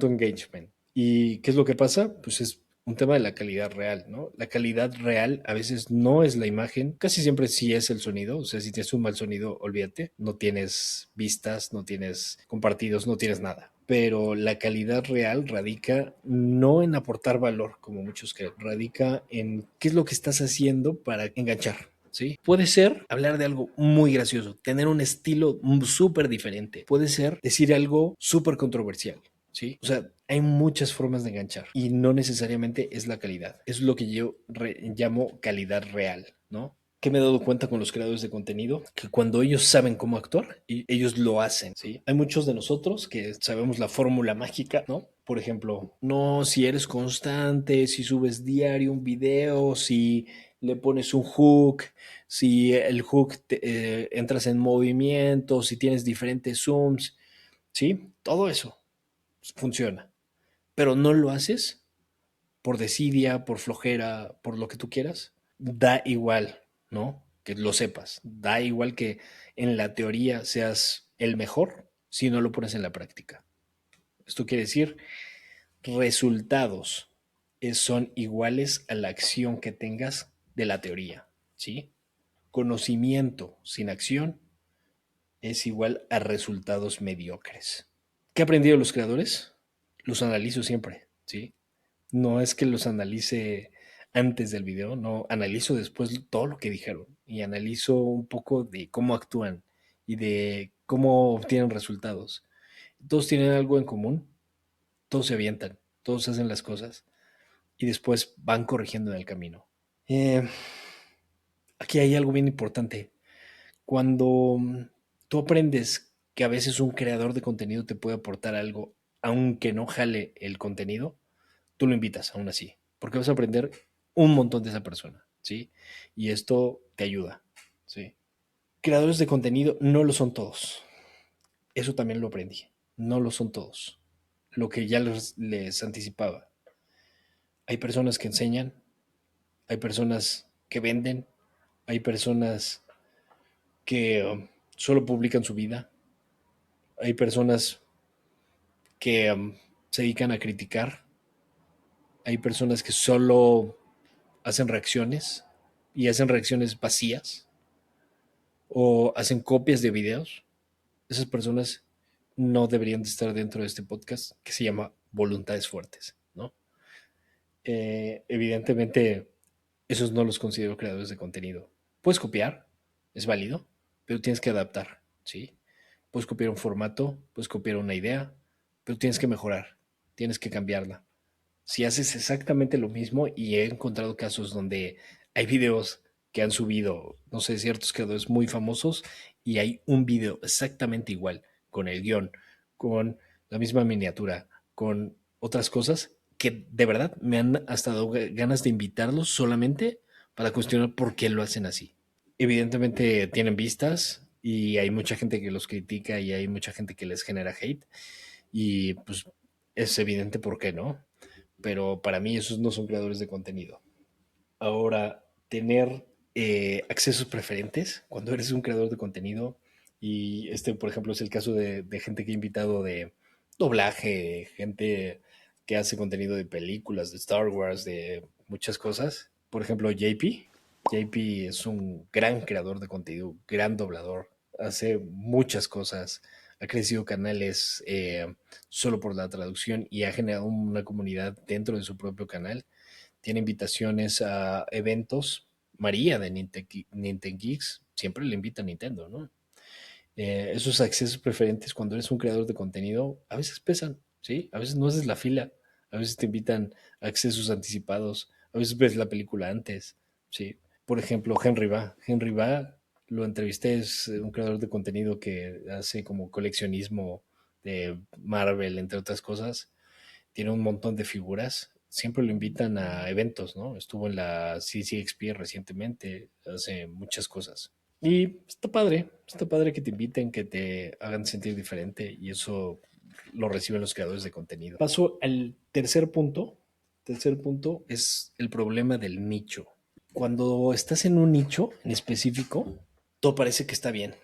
engagement. ¿Y qué es lo que pasa? Pues es un tema de la calidad real, ¿no? La calidad real a veces no es la imagen, casi siempre sí es el sonido, o sea, si tienes un mal sonido, olvídate, no tienes vistas, no tienes compartidos, no tienes nada. Pero la calidad real radica no en aportar valor, como muchos creen, radica en qué es lo que estás haciendo para enganchar. ¿Sí? Puede ser hablar de algo muy gracioso, tener un estilo súper diferente. Puede ser decir algo súper controversial. ¿Sí? O sea, hay muchas formas de enganchar y no necesariamente es la calidad. Es lo que yo llamo calidad real, ¿no? Que me he dado cuenta con los creadores de contenido, que cuando ellos saben cómo actuar, ellos lo hacen, ¿sí? Hay muchos de nosotros que sabemos la fórmula mágica, ¿no? Por ejemplo, no, si eres constante, si subes diario un video, si le pones un hook, si el hook entras en movimiento, si tienes diferentes zooms, ¿sí? Todo eso funciona, pero no lo haces por desidia, por flojera, por lo que tú quieras, da igual, ¿no? Que lo sepas. Da igual que en la teoría seas el mejor si no lo pones en la práctica. Esto quiere decir resultados son iguales a la acción que tengas de la teoría, ¿sí? Conocimiento sin acción es igual a resultados mediocres. ¿Qué he aprendido de los creadores? Los analizo siempre, ¿sí? No es que los analice antes del video, no, analizo después todo lo que dijeron y analizo un poco de cómo actúan y de cómo obtienen resultados. Todos tienen algo en común, todos se avientan, todos hacen las cosas y después van corrigiendo en el camino. Eh, Aquí hay algo bien importante. Cuando tú aprendes que a veces un creador de contenido te puede aportar algo, aunque no jale el contenido, tú lo invitas aún así, porque vas a aprender un montón de esa persona, ¿sí? Y esto te ayuda, ¿sí? Creadores de contenido no lo son todos. Eso también lo aprendí. No lo son todos. Lo que ya les anticipaba. Hay personas que enseñan, hay personas que venden, hay personas que solo publican su vida, hay personas que se dedican a criticar, hay personas que solo hacen reacciones y hacen reacciones vacías o hacen copias de videos, esas personas no deberían de estar dentro de este podcast que se llama Voluntades Fuertes, ¿no? Evidentemente, esos no los considero creadores de contenido. Puedes copiar, es válido, pero tienes que adaptar, ¿sí? Puedes copiar un formato, puedes copiar una idea, pero tienes que mejorar, tienes que cambiarla. Si haces exactamente lo mismo, y he encontrado casos donde hay videos que han subido, no sé, ciertos creadores muy famosos y hay un video exactamente igual, con el guión, con la misma miniatura, con otras cosas, que de verdad me han hasta dado ganas de invitarlos solamente para cuestionar por qué lo hacen así. Evidentemente tienen vistas y hay mucha gente que los critica y hay mucha gente que les genera hate y pues es evidente por qué no, pero para mí esos no son creadores de contenido. Ahora, tener accesos preferentes cuando eres un creador de contenido, y este, por ejemplo, es el caso de gente que he invitado de doblaje, gente que hace contenido de películas, de Star Wars, de muchas cosas. Por ejemplo, JP. JP es un gran creador de contenido, gran doblador, hace muchas cosas, ha crecido canales solo por la traducción y ha generado una comunidad dentro de su propio canal. Tiene invitaciones a eventos. María de Nintendo Geeks siempre le invita a Nintendo, ¿no? Esos accesos preferentes cuando eres un creador de contenido a veces pesan, ¿sí? A veces no haces la fila, a veces te invitan a accesos anticipados, a veces ves la película antes, ¿sí? Por ejemplo, Henry Va. Henry Va lo entrevisté, es un creador de contenido que hace como coleccionismo de Marvel, entre otras cosas. Tiene un montón de figuras. Siempre lo invitan a eventos, ¿no? Estuvo en la CCXP recientemente, hace muchas cosas. Y está padre que te inviten, que te hagan sentir diferente y eso lo reciben los creadores de contenido. Paso al tercer punto. Tercer punto es el problema del nicho. Cuando estás en un nicho en específico, todo parece que está bien,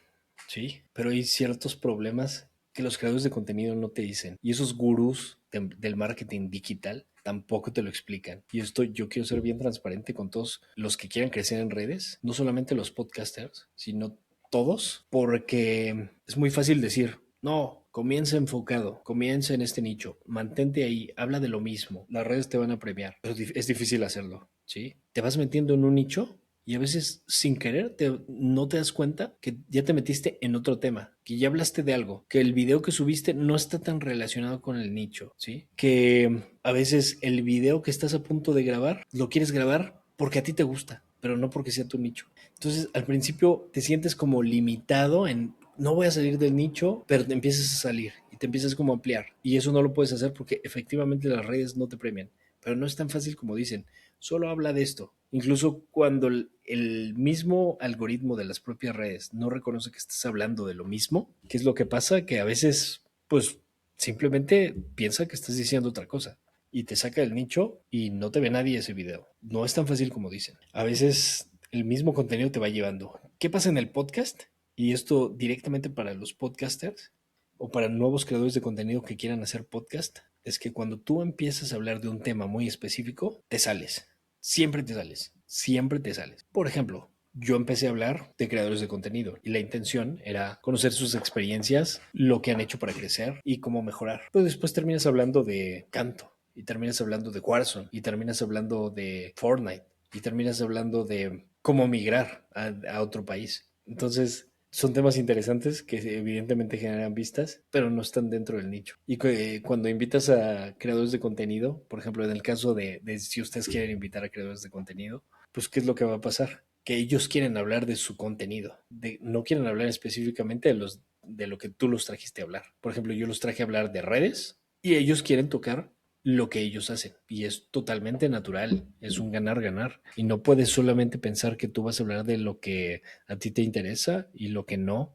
¿sí? Pero hay ciertos problemas que los creadores de contenido no te dicen. Y esos gurús del marketing digital tampoco te lo explican. Y esto yo quiero ser bien transparente con todos los que quieran crecer en redes, no solamente los podcasters, sino todos, porque es muy fácil decir, no, comienza enfocado, comienza en este nicho, mantente ahí, habla de lo mismo, las redes te van a premiar, pero es difícil hacerlo, ¿sí? Te vas metiendo en un nicho y a veces sin querer no te das cuenta que ya te metiste en otro tema, que ya hablaste de algo, que el video que subiste no está tan relacionado con el nicho, ¿sí? Que a veces el video que estás a punto de grabar, lo quieres grabar porque a ti te gusta, pero no porque sea tu nicho. Entonces, al principio te sientes como limitado en no voy a salir del nicho, pero te empiezas a salir y te empiezas como a ampliar. Y eso no lo puedes hacer porque efectivamente las redes no te premian. Pero no es tan fácil como dicen. Solo habla de esto. Incluso cuando el mismo algoritmo de las propias redes no reconoce que estás hablando de lo mismo, ¿qué es lo que pasa? Que a veces, pues, simplemente piensa que estás diciendo otra cosa y te saca del nicho y no te ve nadie ese video. No es tan fácil como dicen. A veces el mismo contenido te va llevando. ¿Qué pasa en el podcast? Y esto directamente para los podcasters o para nuevos creadores de contenido que quieran hacer podcast, es que cuando tú empiezas a hablar de un tema muy específico, te sales. Siempre te sales. Siempre te sales. Por ejemplo, yo empecé a hablar de creadores de contenido y la intención era conocer sus experiencias, lo que han hecho para crecer y cómo mejorar. Pero después terminas hablando de canto y terminas hablando de Warzone y terminas hablando de Fortnite y terminas hablando de cómo migrar a otro país. Entonces, son temas interesantes que evidentemente generan vistas, pero no están dentro del nicho. Y que, cuando invitas a creadores de contenido, por ejemplo, en el caso de si ustedes quieren invitar a creadores de contenido, pues ¿qué es lo que va a pasar? Que ellos quieren hablar de su contenido, no quieren hablar específicamente de lo que tú los trajiste a hablar. Por ejemplo, yo los traje a hablar de redes y ellos quieren tocar lo que ellos hacen. Y es totalmente natural, es un ganar-ganar. Y no puedes solamente pensar que tú vas a hablar de lo que a ti te interesa y lo que no,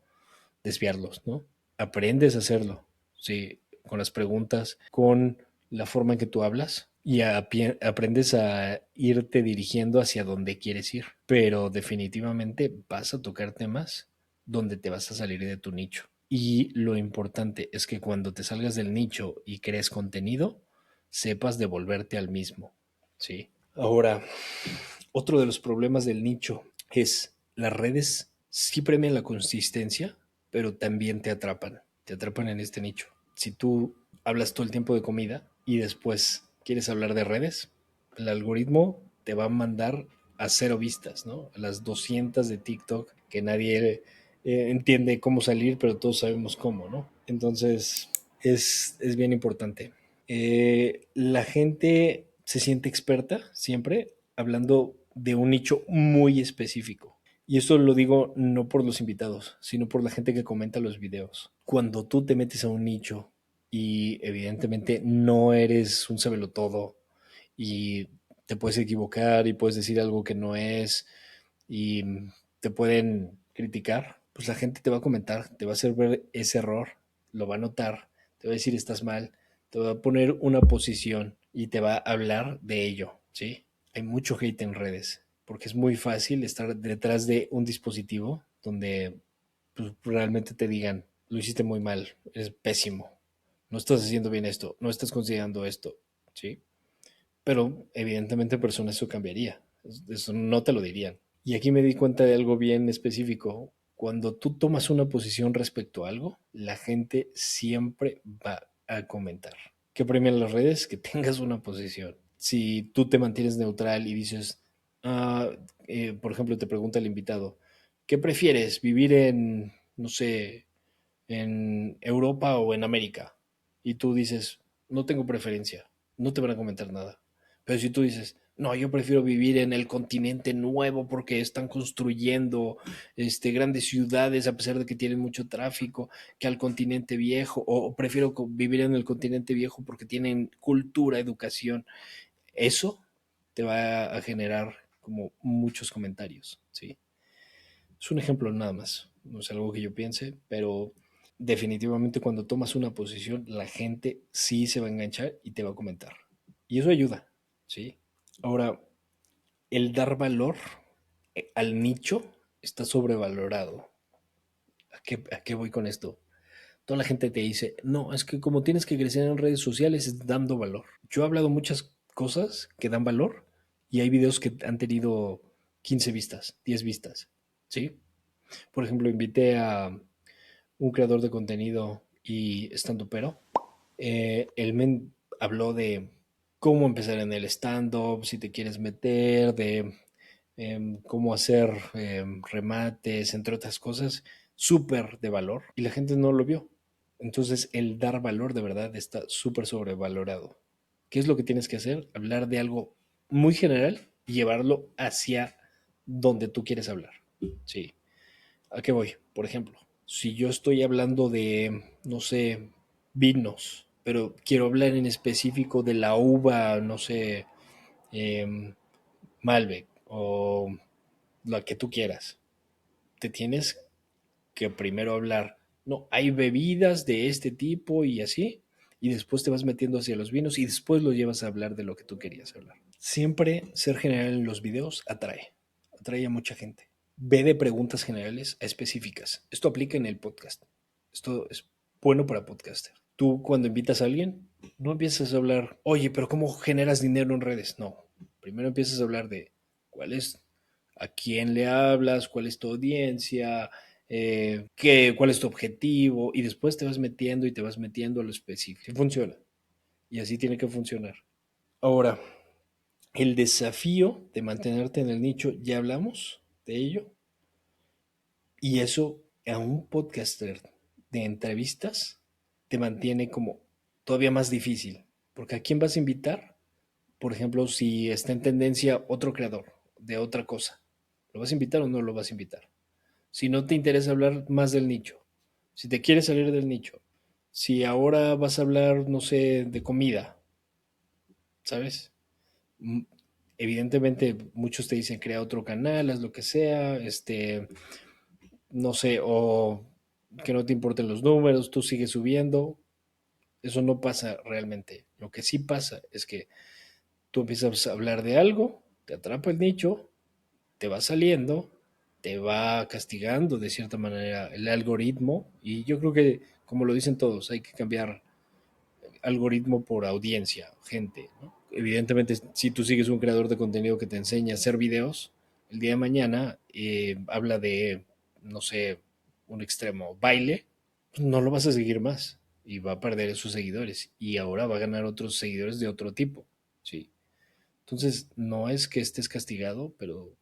desviarlos, ¿no? Aprendes a hacerlo, sí, con las preguntas, con la forma en que tú hablas y aprendes a irte dirigiendo hacia donde quieres ir. Pero definitivamente vas a tocar temas donde te vas a salir de tu nicho. Y lo importante es que cuando te salgas del nicho y crees contenido, sepas devolverte al mismo, ¿sí? Ahora, otro de los problemas del nicho es las redes sí premian la consistencia, pero también te atrapan en este nicho. Si tú hablas todo el tiempo de comida y después quieres hablar de redes, el algoritmo te va a mandar a cero vistas, ¿no? A las 200 de TikTok que nadie entiende cómo salir, pero todos sabemos cómo, ¿no? Entonces, es bien importante. La gente se siente experta siempre hablando de un nicho muy específico. Y esto lo digo no por los invitados, sino por la gente que comenta los videos. Cuando tú te metes a un nicho y evidentemente no eres un sabelotodo y te puedes equivocar y puedes decir algo que no es y te pueden criticar, pues la gente te va a comentar, te va a hacer ver ese error, lo va a notar, te va a decir estás mal, te va a poner una posición y te va a hablar de ello, ¿sí? Hay mucho hate en redes, porque es muy fácil estar detrás de un dispositivo donde pues, realmente te digan, lo hiciste muy mal, es pésimo, no estás haciendo bien esto, no estás considerando esto, ¿sí? Pero evidentemente personas eso cambiaría, eso no te lo dirían. Y aquí me di cuenta de algo bien específico. Cuando tú tomas una posición respecto a algo, la gente siempre va a comentar. ¿Qué premian las redes? Que tengas una posición. Si tú te mantienes neutral y dices, ah, por ejemplo, te pregunta el invitado, ¿qué prefieres? ¿Vivir en, no sé, en Europa o en América? Y tú dices, no tengo preferencia, no te van a comentar nada. Pero si tú dices, no, yo prefiero vivir en el continente nuevo porque están construyendo grandes ciudades a pesar de que tienen mucho tráfico, que al continente viejo, o prefiero vivir en el continente viejo porque tienen cultura, educación, eso te va a generar como muchos comentarios, ¿sí? Es un ejemplo nada más, no es algo que yo piense, pero definitivamente cuando tomas una posición, la gente sí se va a enganchar y te va a comentar. Y eso ayuda, ¿sí? Ahora, el dar valor al nicho está sobrevalorado. ¿A qué voy con esto? Toda la gente te dice, no, es que como tienes que crecer en redes sociales es dando valor. Yo he hablado muchas cosas que dan valor y hay videos que han tenido 15 vistas, 10 vistas, ¿sí? Por ejemplo, invité a un creador de contenido y estando pero. Él me habló de cómo empezar en el stand-up, si te quieres meter, de cómo hacer remates, entre otras cosas, súper de valor. Y la gente no lo vio. Entonces, el dar valor de verdad está súper sobrevalorado. ¿Qué es lo que tienes que hacer? Hablar de algo muy general y llevarlo hacia donde tú quieres hablar. Sí. ¿A qué voy? Por ejemplo, si yo estoy hablando de, no sé, vinos, pero quiero hablar en específico de la uva, no sé, eh, Malbec o la que tú quieras, te tienes que primero hablar, no, hay bebidas de este tipo y así, y después te vas metiendo hacia los vinos y después lo llevas a hablar de lo que tú querías hablar. Siempre ser general en los videos atrae a mucha gente. Ve de preguntas generales a específicas. Esto aplica en el podcast. Esto es bueno para podcaster. Tú cuando invitas a alguien, no empiezas a hablar, oye, pero ¿cómo generas dinero en redes? No. Primero empiezas a hablar de cuál es, a quién le hablas, cuál es tu audiencia, cuál es tu objetivo, y después te vas metiendo y te vas metiendo a lo específico. Y funciona. Y así tiene que funcionar. Ahora, el desafío de mantenerte en el nicho, ya hablamos de ello, y eso a un podcaster de entrevistas te mantiene como todavía más difícil, porque ¿a quién vas a invitar? Por ejemplo, si está en tendencia otro creador de otra cosa, ¿lo vas a invitar o no lo vas a invitar? Si no te interesa hablar más del nicho, si te quieres salir del nicho, si ahora vas a hablar, no sé, de comida, ¿sabes? Evidentemente muchos te dicen crea otro canal, haz lo que sea, no sé, o que no te importen los números, tú sigues subiendo. Eso no pasa realmente. Lo que sí pasa es que tú empiezas a hablar de algo, te atrapa el nicho, te va saliendo, te va castigando de cierta manera el algoritmo y yo creo que, como lo dicen todos, hay que cambiar algoritmo por audiencia, gente, ¿no? evidentemente, si tú sigues un creador de contenido que te enseña a hacer videos, el día de mañana habla de, no sé, un extremo, baile, pues no lo vas a seguir más y va a perder esos seguidores y ahora va a ganar otros seguidores de otro tipo, ¿sí? Entonces, no es que estés castigado, pero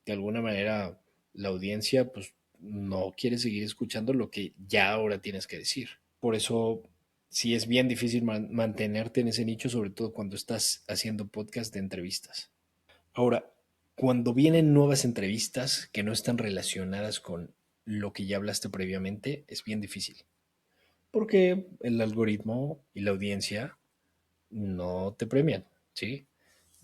de alguna manera la audiencia pues no quiere seguir escuchando lo que ya ahora tienes que decir. Por eso sí es bien difícil mantenerte en ese nicho, sobre todo cuando estás haciendo podcast de entrevistas. Ahora, cuando vienen nuevas entrevistas que no están relacionadas con lo que ya hablaste previamente, es bien difícil. Porque el algoritmo y la audiencia no te premian, ¿sí?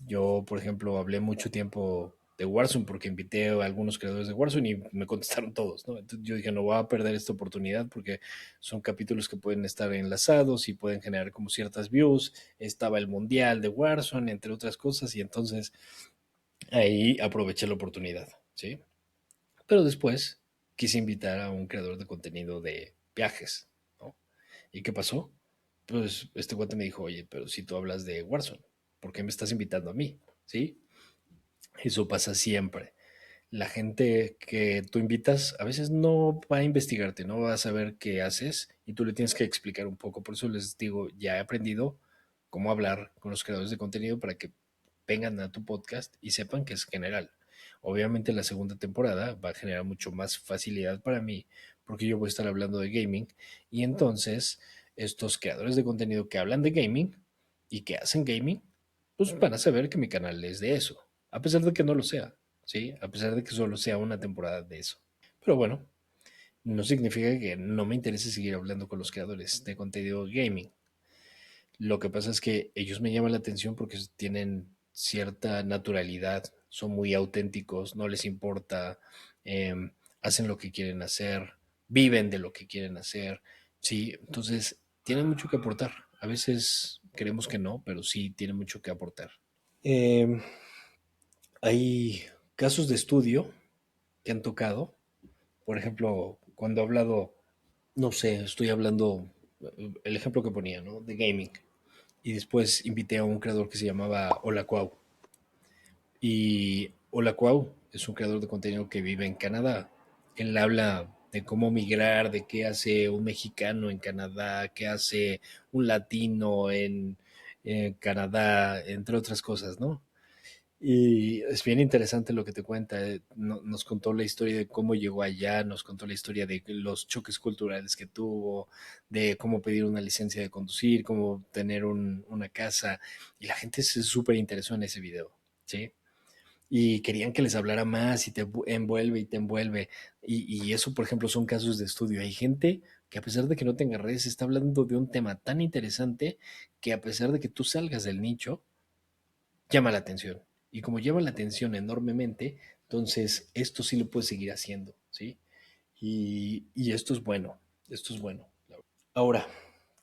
Yo, por ejemplo, hablé mucho tiempo de Warzone porque invité a algunos creadores de Warzone y me contestaron todos, ¿no? Entonces yo dije, no voy a perder esta oportunidad porque son capítulos que pueden estar enlazados y pueden generar como ciertas views. Estaba el Mundial de Warzone, entre otras cosas, y entonces ahí aproveché la oportunidad, ¿sí? Pero después quise invitar a un creador de contenido de viajes, ¿no? ¿Y qué pasó? Pues este cuate me dijo, oye, pero si tú hablas de Warzone, ¿por qué me estás invitando a mí? ¿Sí? Eso pasa siempre. La gente que tú invitas a veces no va a investigarte, no va a saber qué haces y tú le tienes que explicar un poco. Por eso les digo, ya he aprendido cómo hablar con los creadores de contenido para que vengan a tu podcast y sepan que es general. Obviamente la segunda temporada va a generar mucho más facilidad para mí porque yo voy a estar hablando de gaming y entonces estos creadores de contenido que hablan de gaming y que hacen gaming, pues van a saber que mi canal es de eso, a pesar de que no lo sea, ¿sí? A pesar de que solo sea una temporada de eso. Pero bueno, no significa que no me interese seguir hablando con los creadores de contenido gaming. Lo que pasa es que ellos me llaman la atención porque tienen cierta naturalidad, son muy auténticos, no les importa, eh, hacen lo que quieren hacer, viven de lo que quieren hacer, sí, entonces tienen mucho que aportar. A veces creemos que no, pero sí tienen mucho que aportar. Eh, Hay casos de estudio que han tocado, por ejemplo, cuando he hablado, no sé, estoy hablando, el ejemplo que ponía, ¿no? De gaming. Y después invité a un creador que se llamaba Hola Cuau. Y Hola Cuau es un creador de contenido que vive en Canadá. Él habla de cómo migrar, de qué hace un mexicano en Canadá, qué hace un latino en Canadá, entre otras cosas, ¿no? Y es bien interesante lo que te cuenta. Nos contó la historia de cómo llegó allá, nos contó la historia de los choques culturales que tuvo, de cómo pedir una licencia de conducir, cómo tener una casa. Y la gente se súper interesó en ese video, ¿sí? Y querían que les hablara más y te envuelve y te envuelve. Y eso, por ejemplo, son casos de estudio. Hay gente que a pesar de que no tenga redes, está hablando de un tema tan interesante que a pesar de que tú salgas del nicho, llama la atención. Y como llama la atención enormemente, entonces esto sí lo puedes seguir haciendo, ¿sí? Y esto es bueno, esto es bueno. Ahora,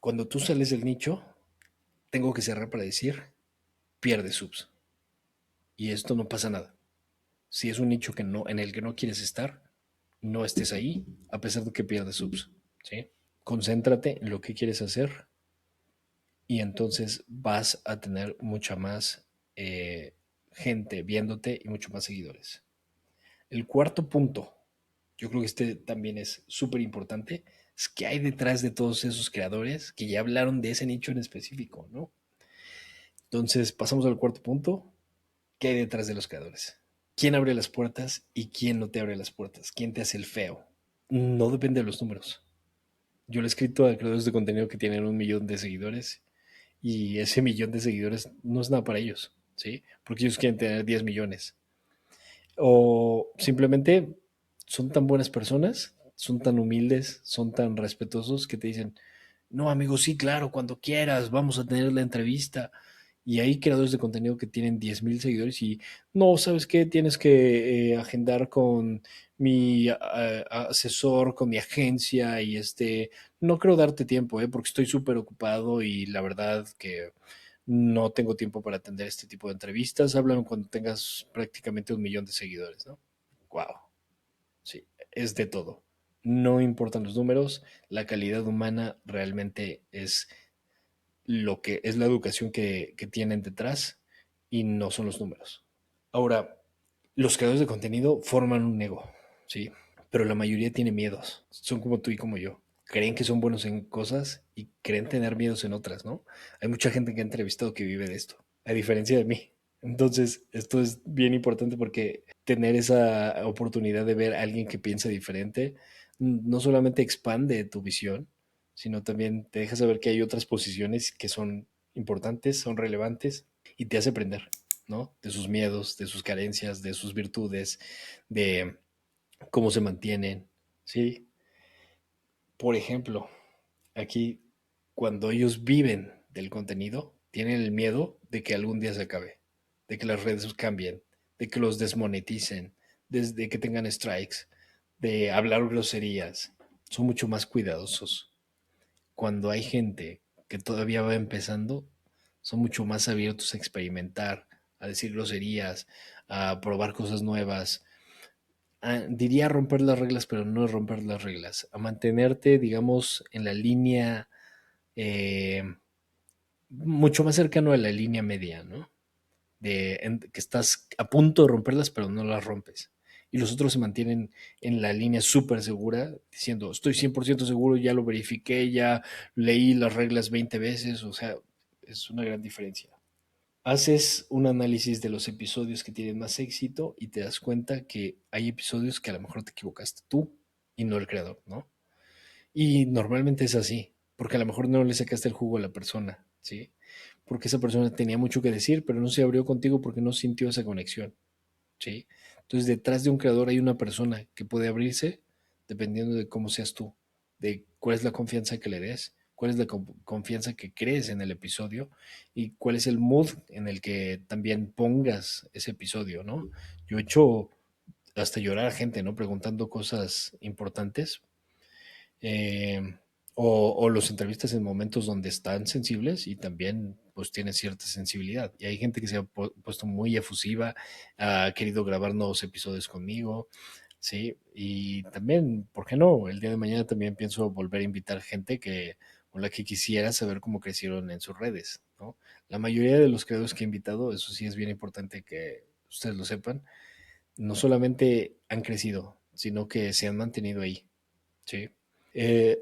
cuando tú sales del nicho, tengo que cerrar para decir, pierde subs. Y esto no pasa nada. Si es un nicho que no, en el que no quieres estar, no estés ahí, a pesar de que pierdes subs, ¿sí? Concéntrate en lo que quieres hacer y entonces vas a tener mucha más gente viéndote y mucho más seguidores. El cuarto punto, yo creo que este también es súper importante, es que hay detrás de todos esos creadores que ya hablaron de ese nicho en específico, ¿no? Entonces, pasamos al cuarto punto, ¿qué hay detrás de los creadores? ¿Quién abre las puertas y quién no te abre las puertas? ¿Quién te hace el feo? No depende de los números. Yo le he escrito a creadores de contenido que tienen 1 millón de seguidores y ese millón de seguidores no es nada para ellos, ¿sí? Porque ellos quieren tener 10 millones. O simplemente son tan buenas personas, son tan humildes, son tan respetuosos que te dicen, no, amigo, sí, claro, cuando quieras, vamos a tener la entrevista. Y hay creadores de contenido que tienen 10,000 seguidores y no, ¿sabes qué? Tienes que agendar con mi asesor, con mi agencia y no creo darte tiempo, porque estoy súper ocupado y la verdad que no tengo tiempo para atender este tipo de entrevistas. Háblame cuando tengas prácticamente 1 millón de seguidores, ¿no? Wow, sí, es de todo. No importan los números, la calidad humana realmente es lo que es la educación que tienen detrás y no son los números. Ahora, los creadores de contenido forman un ego, ¿sí? Pero la mayoría tiene miedos. Son como tú y como yo. Creen que son buenos en cosas y creen tener miedos en otras, ¿no? Hay mucha gente que ha entrevistado que vive de esto, a diferencia de mí. Entonces, esto es bien importante porque tener esa oportunidad de ver a alguien que piensa diferente no solamente expande tu visión, sino también te deja saber que hay otras posiciones que son importantes, son relevantes y te hace aprender, ¿no? De sus miedos, de sus carencias, de sus virtudes, de cómo se mantienen, ¿sí? Por ejemplo, aquí, cuando ellos viven del contenido, tienen el miedo de que algún día se acabe, de que las redes cambien, de que los desmoneticen, desde que tengan strikes, de hablar groserías. Son mucho más cuidadosos. Cuando hay gente que todavía va empezando, son mucho más abiertos a experimentar, a decir groserías, a probar cosas nuevas. Diría romper las reglas, pero no es romper las reglas. A mantenerte, digamos, en la línea eh, mucho más cercano a la línea media, ¿no? Que estás a punto de romperlas, pero no las rompes. Y los otros se mantienen en la línea súper segura, diciendo, estoy 100% seguro, ya lo verifiqué, ya leí las reglas 20 veces, o sea, es una gran diferencia. Haces un análisis de los episodios que tienen más éxito y te das cuenta que hay episodios que a lo mejor te equivocaste tú y no el creador, ¿no? Y normalmente es así, porque a lo mejor no le sacaste el jugo a la persona, ¿sí? Porque esa persona tenía mucho que decir, pero no se abrió contigo porque no sintió esa conexión, ¿sí? Entonces, detrás de un creador hay una persona que puede abrirse dependiendo de cómo seas tú, de cuál es la confianza que le des, cuál es la confianza que crees en el episodio y cuál es el mood en el que también pongas ese episodio, ¿no? Yo he hecho hasta llorar a gente, ¿no? Preguntando cosas importantes eh, o los entrevistas en momentos donde están sensibles y también pues tienen cierta sensibilidad. Y hay gente que se ha puesto muy efusiva, ha querido grabar nuevos episodios conmigo, ¿sí? Y también, ¿por qué no? El día de mañana también pienso volver a invitar gente con la que quisiera saber cómo crecieron en sus redes, ¿no? La mayoría de los creadores que he invitado, eso sí es bien importante que ustedes lo sepan, no solamente han crecido, sino que se han mantenido ahí, ¿sí? Eh,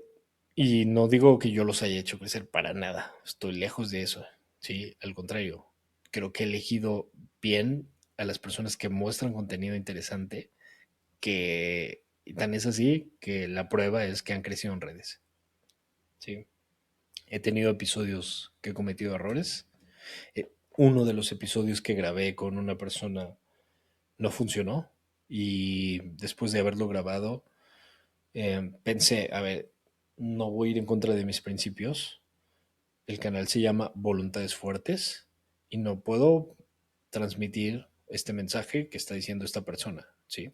y no digo que yo los haya hecho crecer para nada, estoy lejos de eso, sí, al contrario, creo que he elegido bien a las personas que muestran contenido interesante, que y tan es así que la prueba es que han crecido en redes, sí. He tenido episodios que he cometido errores. Uno de los episodios que grabé con una persona no funcionó y después de haberlo grabado pensé, a ver, no voy a ir en contra de mis principios. El canal se llama Voluntades Fuertes y no puedo transmitir este mensaje que está diciendo esta persona, ¿sí?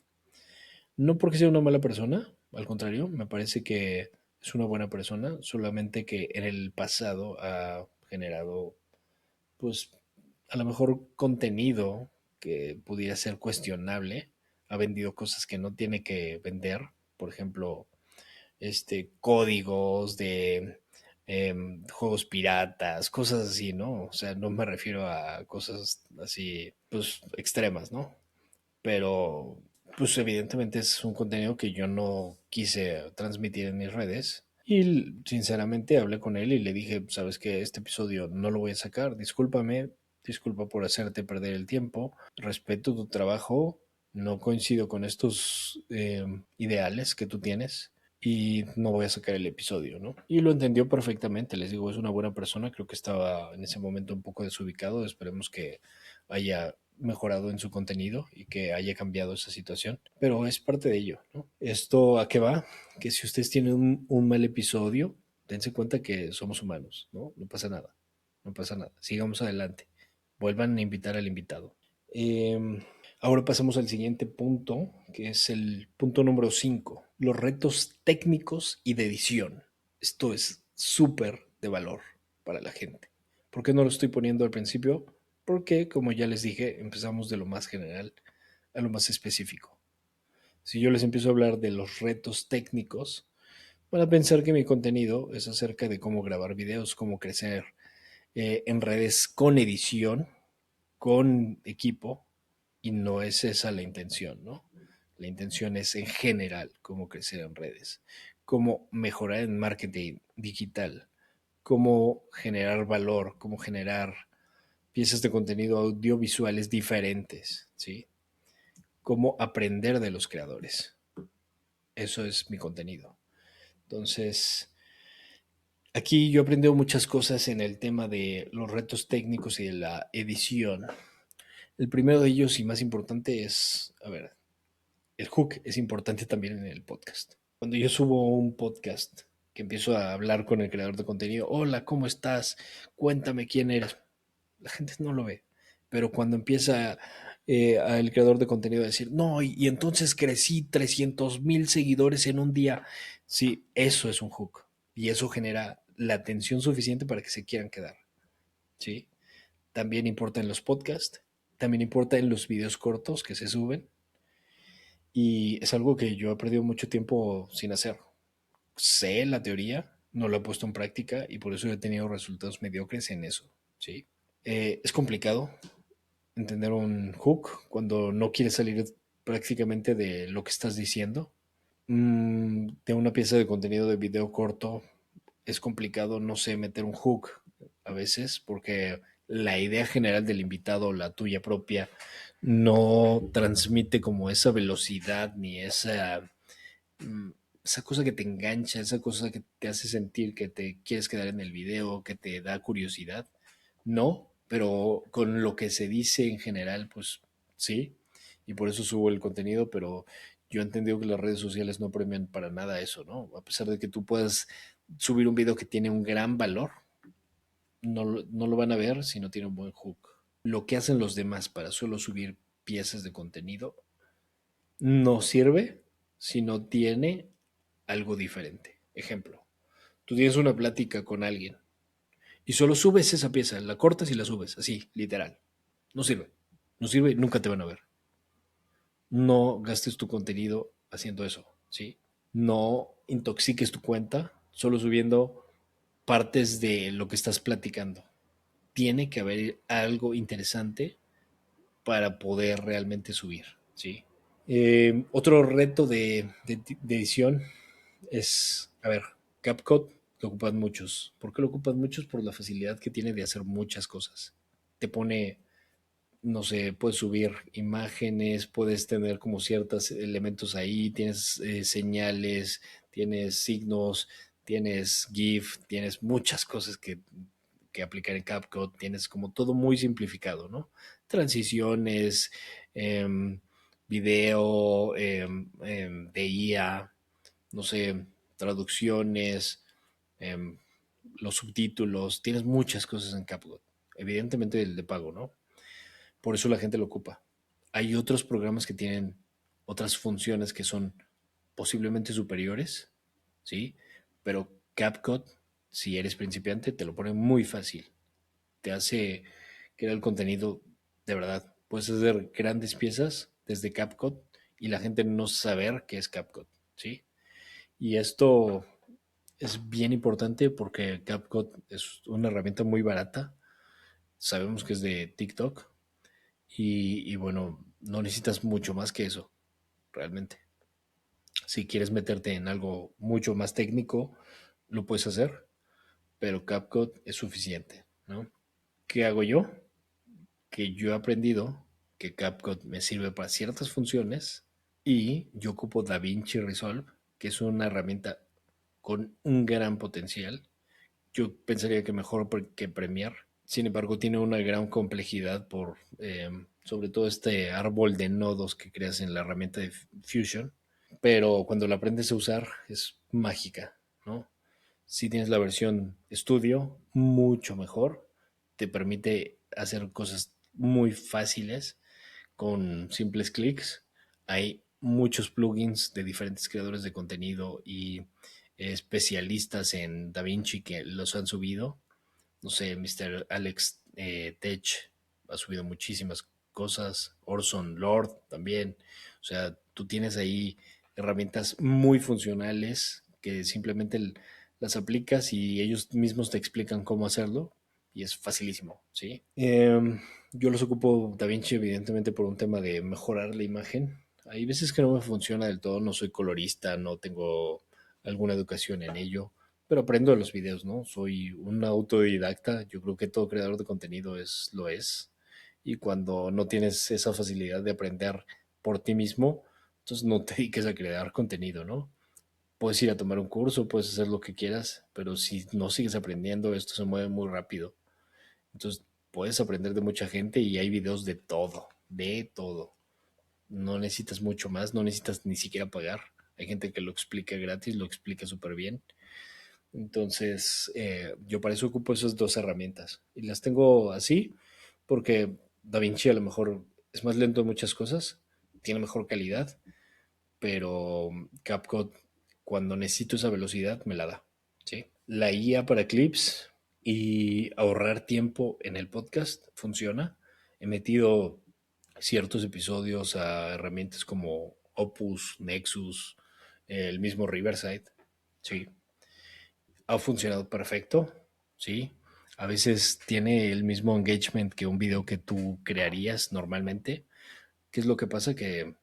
No porque sea una mala persona, al contrario, me parece que es una buena persona, solamente que en el pasado ha generado, pues, a lo mejor contenido que pudiera ser cuestionable, ha vendido cosas que no tiene que vender, por ejemplo, códigos de juegos piratas, cosas así, ¿no? O sea, no me refiero a cosas así, pues, extremas, ¿no? Pero, pues, evidentemente es un contenido que yo no quise transmitir en mis redes. Y sinceramente hablé con él y le dije, sabes que este episodio no lo voy a sacar, discúlpame, disculpa por hacerte perder el tiempo, respeto tu trabajo, no coincido con estos ideales que tú tienes y no voy a sacar el episodio, ¿no? Y lo entendió perfectamente, les digo, es una buena persona, creo que estaba en ese momento un poco desubicado, esperemos que haya mejorado en su contenido y que haya cambiado esa situación, pero es parte de ello, ¿no? ¿Esto a qué va? Que si ustedes tienen un mal episodio, dense cuenta que somos humanos, ¿no? No pasa nada, no pasa nada, sigamos adelante, vuelvan a invitar al invitado. Eh, Ahora pasamos al siguiente punto, que es el punto número 5, los retos técnicos y de edición. Esto es súper de valor para la gente. ¿Por qué no lo estoy poniendo al principio? Porque, como ya les dije, empezamos de lo más general a lo más específico. Si yo les empiezo a hablar de los retos técnicos, van a pensar que mi contenido es acerca de cómo grabar videos, cómo crecer, en redes con edición, con equipo, y no es esa la intención, ¿no? La intención es en general cómo crecer en redes, cómo mejorar en marketing digital, cómo generar valor, cómo generar piezas de contenido audiovisuales diferentes, ¿sí? Cómo aprender de los creadores. Eso es mi contenido. Entonces, aquí yo he aprendido muchas cosas en el tema de los retos técnicos y de la edición. El primero de ellos y más importante es, a ver, el hook es importante también en el podcast. Cuando yo subo un podcast que empiezo a hablar con el creador de contenido, hola, ¿cómo estás? Cuéntame quién eres. La gente no lo ve. Pero cuando empieza el creador de contenido a decir, no, y entonces crecí 300,000 seguidores en un día. Sí, eso es un hook. Y eso genera la atención suficiente para que se quieran quedar. ¿Sí? También importa en los podcasts. También importa en los videos cortos que se suben. Y es algo que yo he perdido mucho tiempo sin hacer. Sé la teoría, no lo he puesto en práctica y por eso he tenido resultados mediocres en eso. ¿Sí? Es complicado entender un hook cuando no quieres salir prácticamente de lo que estás diciendo. De una pieza de contenido de video corto es complicado, no sé, meter un hook a veces porque la idea general del invitado, la tuya propia, no transmite como esa velocidad ni mm, esa cosa que te engancha, esa cosa que te hace sentir que te quieres quedar en el video, que te da curiosidad. No, pero con lo que se dice en general, pues sí, y por eso subo el contenido, pero yo he entendido que las redes sociales no premian para nada eso, ¿no? A pesar de que tú puedas subir un video que tiene un gran valor, no lo van a ver si no tiene un buen hook. Lo que hacen los demás para solo subir piezas de contenido no sirve si no tiene algo diferente. Ejemplo, tú tienes una plática con alguien y solo subes esa pieza, la cortas y la subes, así, literal. No sirve. No sirve y nunca te van a ver. No gastes tu contenido haciendo eso, ¿sí? No intoxiques tu cuenta solo subiendo partes de lo que estás platicando. Tiene que haber algo interesante para poder realmente subir, ¿sí? Otro reto de edición es, a ver, CapCut lo ocupan muchos. ¿Por qué lo ocupan muchos? Por la facilidad que tiene de hacer muchas cosas. Te pone, no sé, puedes subir imágenes, puedes tener como ciertos elementos ahí, tienes señales, tienes signos, tienes GIF, tienes muchas cosas que aplicar en CapCut, tienes como todo muy simplificado, ¿no? Transiciones, em, video, de IA, no sé, traducciones, em, los subtítulos, tienes muchas cosas en CapCut. Evidentemente el de pago, ¿no? Por eso la gente lo ocupa. Hay otros programas que tienen otras funciones que son posiblemente superiores, ¿sí? Pero CapCut, si eres principiante, te lo pone muy fácil. Te hace crear el contenido de verdad. Puedes hacer grandes piezas desde CapCut y la gente no saber qué es CapCut, ¿sí? Y esto es bien importante porque CapCut es una herramienta muy barata. Sabemos que es de TikTok y bueno, no necesitas mucho más que eso, realmente. Si quieres meterte en algo mucho más técnico, lo puedes hacer, pero CapCut es suficiente, ¿no? ¿Qué hago yo? Que yo he aprendido que CapCut me sirve para ciertas funciones y yo ocupo DaVinci Resolve, que es una herramienta con un gran potencial. Yo pensaría que mejor que Premiere. Sin embargo, tiene una gran complejidad por sobre todo este árbol de nodos que creas en la herramienta de Fusion. Pero cuando la aprendes a usar es mágica, ¿no? Si tienes la versión estudio, mucho mejor. Te permite hacer cosas muy fáciles con simples clics. Hay muchos plugins de diferentes creadores de contenido y especialistas en DaVinci que los han subido. No sé, Mr. Alex Tech ha subido muchísimas cosas. Orson Lord también. O sea, tú tienes ahí herramientas muy funcionales que simplemente las aplicas y ellos mismos te explican cómo hacerlo y es facilísimo, ¿sí? Yo los ocupo DaVinci evidentemente por un tema de mejorar la imagen. Hay veces que no me funciona del todo, no soy colorista, no tengo alguna educación en ello, pero aprendo de los videos, ¿no? Soy un autodidacta, yo creo que todo creador de contenido lo es, y cuando no tienes esa facilidad de aprender por ti mismo, entonces no te dediques a crear contenido, ¿no? Puedes ir a tomar un curso, puedes hacer lo que quieras, pero si no sigues aprendiendo, esto se mueve muy rápido. Entonces, puedes aprender de mucha gente y hay videos de todo, de todo. No necesitas mucho más, no necesitas ni siquiera pagar. Hay gente que lo explica gratis, lo explica súper bien. Entonces, yo para eso ocupo esas dos herramientas. Y las tengo así porque DaVinci a lo mejor es más lento en muchas cosas, tiene mejor calidad, pero CapCut, cuando necesito esa velocidad, me la da. ¿Sí? La guía para clips y ahorrar tiempo en el podcast funciona. He metido ciertos episodios a herramientas como Opus, Nexus, el mismo Riverside. Sí, ha funcionado perfecto. Sí, a veces tiene el mismo engagement que un video que tú crearías normalmente. ¿Qué es lo que pasa? Que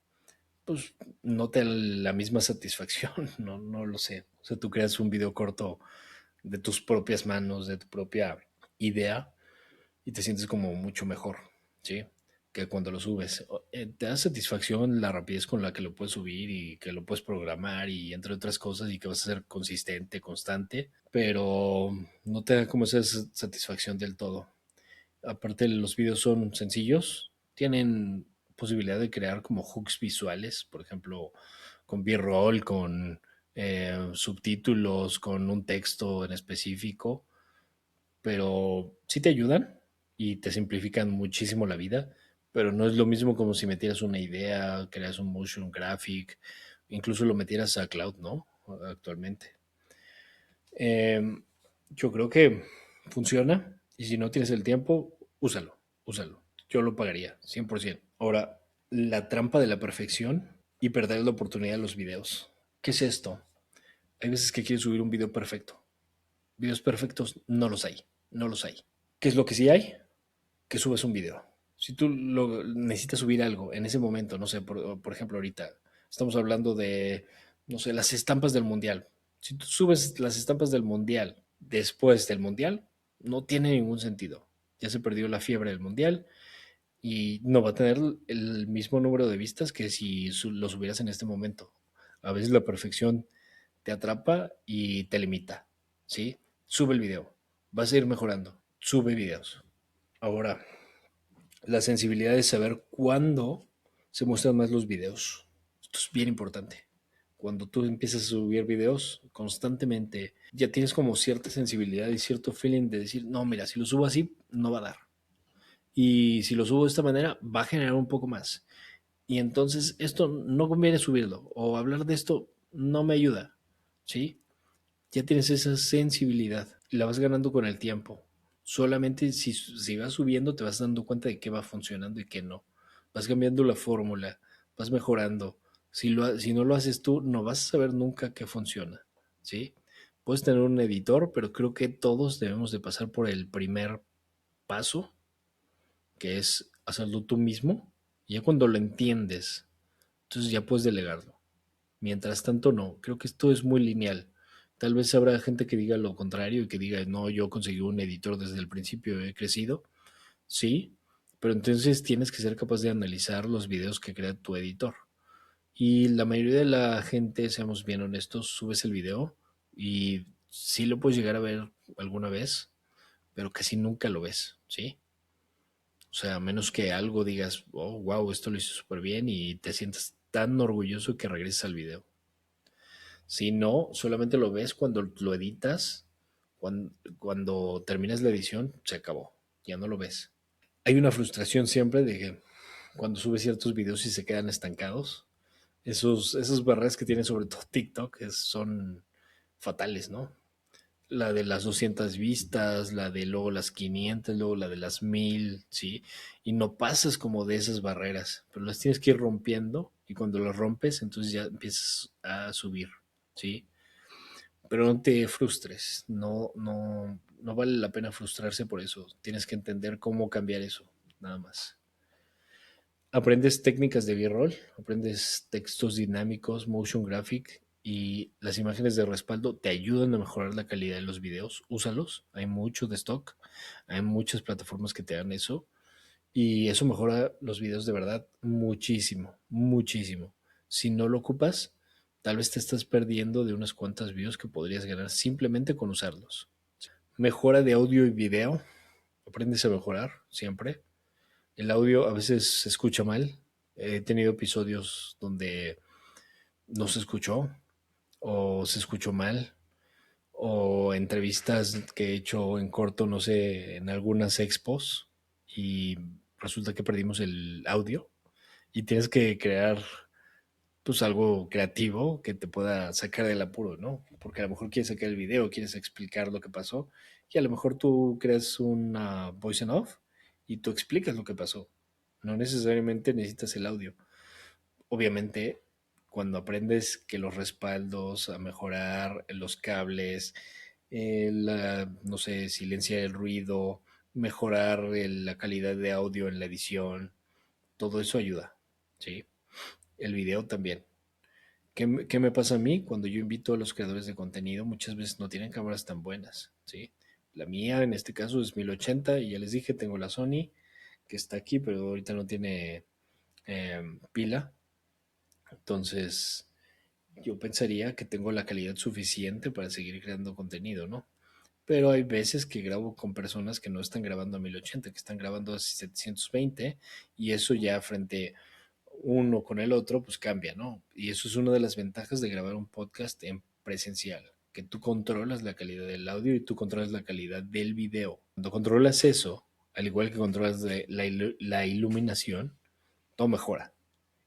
pues no te da la misma satisfacción, no lo sé. O sea, tú creas un video corto de tus propias manos, de tu propia idea y te sientes como mucho mejor, ¿sí? Que cuando lo subes. Te da satisfacción la rapidez con la que lo puedes subir y que lo puedes programar y entre otras cosas y que vas a ser consistente, constante, pero no te da como esa satisfacción del todo. Aparte, los videos son sencillos, tienen posibilidad de crear como hooks visuales, por ejemplo, con B-roll, con subtítulos, con un texto en específico, pero sí te ayudan y te simplifican muchísimo la vida, pero no es lo mismo como si metieras una idea, creas un motion graphic, incluso lo metieras a cloud, ¿no? Actualmente. Eh, yo creo que funciona y si no tienes el tiempo, úsalo, úsalo. Yo lo pagaría, 100%. Ahora, la trampa de la perfección y perder la oportunidad de los videos. ¿Qué es esto? Hay veces que quieres subir un video perfecto. Videos perfectos no los hay, no los hay. ¿Qué es lo que sí hay? Que subes un video. Si tú necesitas subir algo en ese momento, no sé, por ejemplo, ahorita estamos hablando de, no sé, las estampas del mundial. Si tú subes las estampas del mundial después del mundial, no tiene ningún sentido. Ya se perdió la fiebre del mundial y no va a tener el mismo número de vistas que si lo subieras en este momento. A veces la perfección te atrapa y te limita, ¿sí? Sube el video, vas a ir mejorando, sube videos. Ahora, la sensibilidad de saber cuándo se muestran más los videos. Esto es bien importante. Cuando tú empiezas a subir videos constantemente, ya tienes como cierta sensibilidad y cierto feeling de decir, no, mira, si lo subo así, no va a dar. Y si lo subo de esta manera, va a generar un poco más. Y entonces esto no conviene subirlo. O hablar de esto no me ayuda. ¿Sí? Ya tienes esa sensibilidad y la vas ganando con el tiempo. Solamente si vas subiendo te vas dando cuenta de qué va funcionando y qué no. Vas cambiando la fórmula, vas mejorando. Si no lo haces tú, no vas a saber nunca qué funciona. ¿Sí? Puedes tener un editor, pero creo que todos debemos de pasar por el primer paso, que es hacerlo tú mismo. Y ya cuando lo entiendes, entonces ya puedes delegarlo. Mientras tanto, no. Creo que esto es muy lineal. Tal vez habrá gente que diga lo contrario y que diga, no, yo conseguí un editor desde el principio, he crecido. Sí, pero entonces tienes que ser capaz de analizar los videos que crea tu editor. Y la mayoría de la gente, seamos bien honestos, subes el video y sí lo puedes llegar a ver alguna vez, pero casi nunca lo ves, ¿sí? O sea, a menos que algo digas, oh, wow, esto lo hice súper bien y te sientas tan orgulloso que regreses al video. Si no, solamente lo ves cuando lo editas, cuando terminas la edición, se acabó, ya no lo ves. Hay una frustración siempre de que cuando subes ciertos videos y se quedan estancados, esas barreras que tiene sobre todo TikTok son fatales, ¿no? La de las 200 vistas, la de luego las 500, luego la de las 1000, ¿sí? Y no pasas como de esas barreras, pero las tienes que ir rompiendo y cuando las rompes, entonces ya empiezas a subir, ¿sí? Pero no te frustres, no vale la pena frustrarse por eso. Tienes que entender cómo cambiar eso, nada más. Aprendes técnicas de B-roll, aprendes textos dinámicos, motion graphic y las imágenes de respaldo te ayudan a mejorar la calidad de los videos. Úsalos, hay mucho de stock, hay muchas plataformas que te dan eso y eso mejora los videos de verdad muchísimo, muchísimo. Si no lo ocupas, tal vez te estás perdiendo de unas cuantas views que podrías ganar simplemente con usarlos. Mejora de audio y video, aprendes a mejorar siempre. El audio a veces se escucha mal. He tenido episodios donde no se escuchó o se escuchó mal o entrevistas que he hecho en corto, no sé, en algunas expos y resulta que perdimos el audio y tienes que crear pues algo creativo que te pueda sacar del apuro, ¿no? Porque a lo mejor quieres sacar el video, quieres explicar lo que pasó y a lo mejor tú creas una voice and off y tú explicas lo que pasó. No necesariamente necesitas el audio. Obviamente, cuando aprendes que los respaldos, a mejorar los cables, no sé, silenciar el ruido, mejorar la calidad de audio en la edición, todo eso ayuda, ¿sí? El video también. ¿Qué me pasa a mí cuando yo invito a los creadores de contenido? Muchas veces no tienen cámaras tan buenas, ¿sí? La mía en este caso es 1080 y ya les dije, tengo la Sony que está aquí, pero ahorita no tiene pila. Entonces, yo pensaría que tengo la calidad suficiente para seguir creando contenido, ¿no? Pero hay veces que grabo con personas que no están grabando a 1080, que están grabando a 720 y eso ya frente uno con el otro, pues cambia, ¿no? Y eso es una de las ventajas de grabar un podcast en presencial, que tú controlas la calidad del audio y tú controlas la calidad del video. Cuando controlas eso, al igual que controlas la iluminación, todo mejora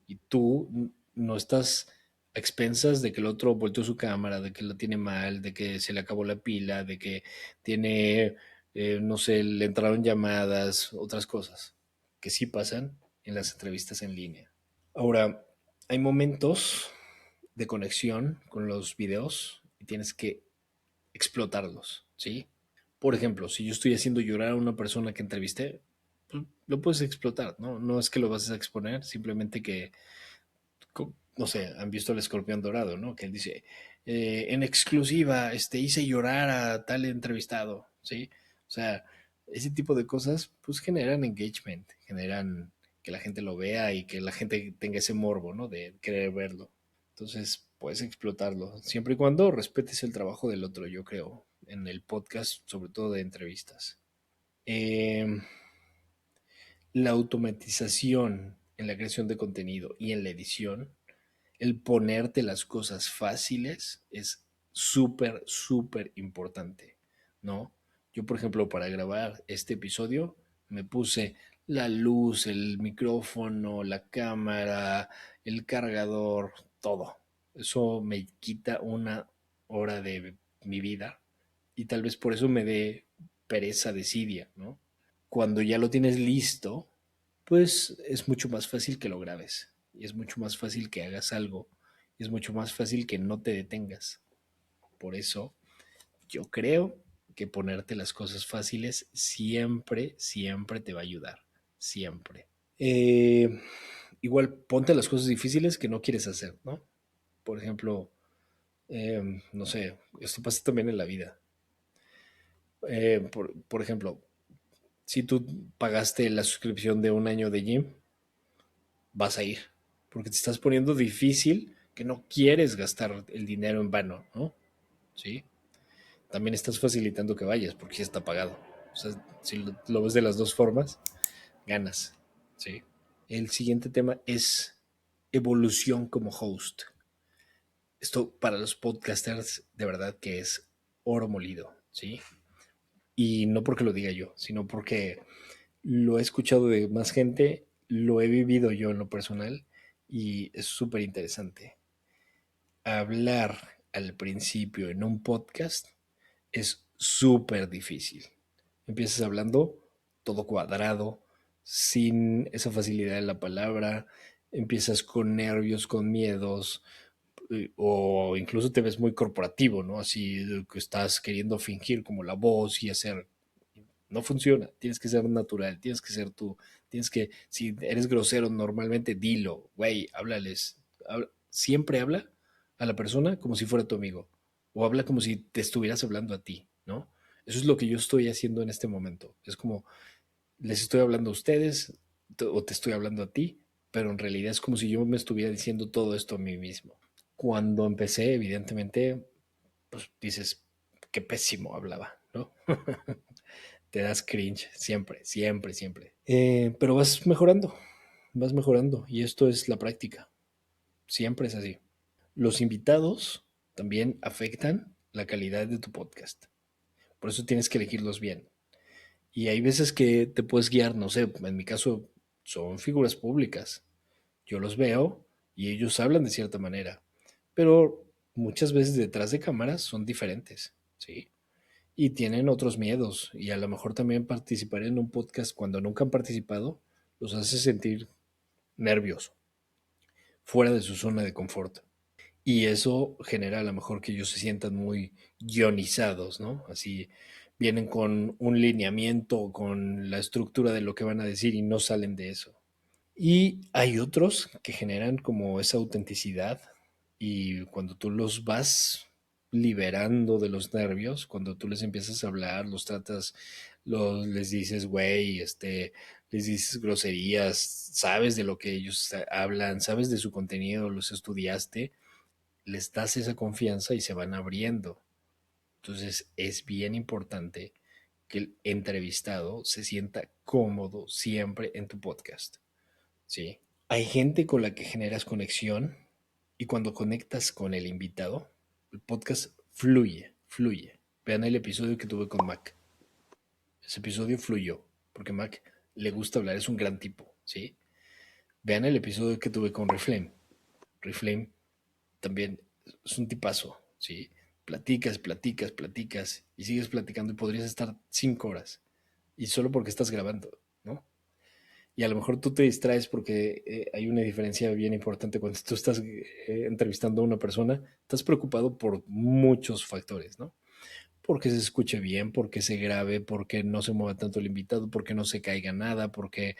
y tú no estás a expensas de que el otro volteó su cámara, de que la tiene mal, de que se le acabó la pila, de que tiene, no sé, le entraron llamadas, otras cosas que sí pasan en las entrevistas en línea. Ahora, hay momentos de conexión con los videos y tienes que explotarlos, ¿sí? Por ejemplo, si yo estoy haciendo llorar a una persona que entrevisté, pues lo puedes explotar, ¿no? No es que lo vas a exponer, simplemente que no sé, han visto el escorpión dorado, ¿no? Que él dice, en exclusiva, hice llorar a tal entrevistado, ¿sí? O sea, ese tipo de cosas, pues generan engagement, generan que la gente lo vea y que la gente tenga ese morbo, ¿no? De querer verlo. Entonces, puedes explotarlo, siempre y cuando respetes el trabajo del otro, yo creo, en el podcast, sobre todo de entrevistas. Eh, la automatización en la creación de contenido y en la edición, el ponerte las cosas fáciles es súper, súper importante, ¿no? Yo, por ejemplo, para grabar este episodio, me puse la luz, el micrófono, la cámara, el cargador, todo. Eso me quita una hora de mi vida y tal vez por eso me dé pereza, desidia, ¿no? Cuando ya lo tienes listo, pues es mucho más fácil que lo grabes y es mucho más fácil que hagas algo y es mucho más fácil que no te detengas. Por eso yo creo que ponerte las cosas fáciles siempre, siempre te va a ayudar. Siempre. Eh, igual ponte las cosas difíciles que no quieres hacer, ¿no? Por ejemplo, no sé, esto pasa también en la vida. Por ejemplo, si tú pagaste la suscripción de un año de gym, vas a ir, porque te estás poniendo difícil que no quieres gastar el dinero en vano, ¿no? ¿Sí? También estás facilitando que vayas porque ya está pagado. O sea, si lo ves de las dos formas, ganas, ¿sí? El siguiente tema es evolución como host. Esto para los podcasters de verdad que es oro molido, ¿sí? Y no porque lo diga yo, sino porque lo he escuchado de más gente, lo he vivido yo en lo personal y es súper interesante. Hablar al principio en un podcast es súper difícil. Empiezas hablando todo cuadrado, sin esa facilidad de la palabra, empiezas con nervios, con miedos, o incluso te ves muy corporativo, ¿no? Así que estás queriendo fingir como la voz y hacer. No funciona, tienes que ser natural, tienes que ser tú, tienes que, si eres grosero normalmente, dilo, güey, háblales, siempre habla a la persona como si fuera tu amigo, o habla como si te estuvieras hablando a ti, ¿no? Eso es lo que yo estoy haciendo en este momento. Es como, les estoy hablando a ustedes o te estoy hablando a ti, pero en realidad es como si yo me estuviera diciendo todo esto a mí mismo. Cuando empecé, evidentemente, pues dices, qué pésimo hablaba, ¿no? Te das cringe, siempre, siempre, siempre. Pero vas mejorando y esto es la práctica, siempre es así. Los invitados también afectan la calidad de tu podcast, por eso tienes que elegirlos bien. Y hay veces que te puedes guiar, no sé, en mi caso son figuras públicas, yo los veo y ellos hablan de cierta manera, pero muchas veces detrás de cámaras son diferentes, ¿sí? Y tienen otros miedos y a lo mejor también participar en un podcast cuando nunca han participado los hace sentir nervioso, fuera de su zona de confort. Y eso genera a lo mejor que ellos se sientan muy guionizados, ¿no? Así vienen con un lineamiento, con la estructura de lo que van a decir y no salen de eso. Y hay otros que generan como esa autenticidad y cuando tú los vas liberando de los nervios, cuando tú les empiezas a hablar, los tratas, les dices, güey, les dices groserías, sabes de lo que ellos hablan, sabes de su contenido, los estudiaste, les das esa confianza y se van abriendo. Entonces es bien importante que el entrevistado se sienta cómodo siempre en tu podcast, ¿sí? Hay gente con la que generas conexión y cuando conectas con el invitado, el podcast fluye, fluye. Vean el episodio que tuve con Mac. Ese episodio fluyó, porque Mac le gusta hablar, es un gran tipo, ¿sí? Vean el episodio que tuve con Reflame. Reflame también es un tipazo, ¿sí? Platicas, platicas, platicas y sigues platicando y podrías estar 5 horas y solo porque estás grabando, ¿no? Y a lo mejor tú te distraes porque hay una diferencia bien importante cuando tú estás entrevistando a una persona, estás preocupado por muchos factores, ¿no? Porque se escuche bien, porque se grabe, porque no se mueva tanto el invitado, porque no se caiga nada, porque,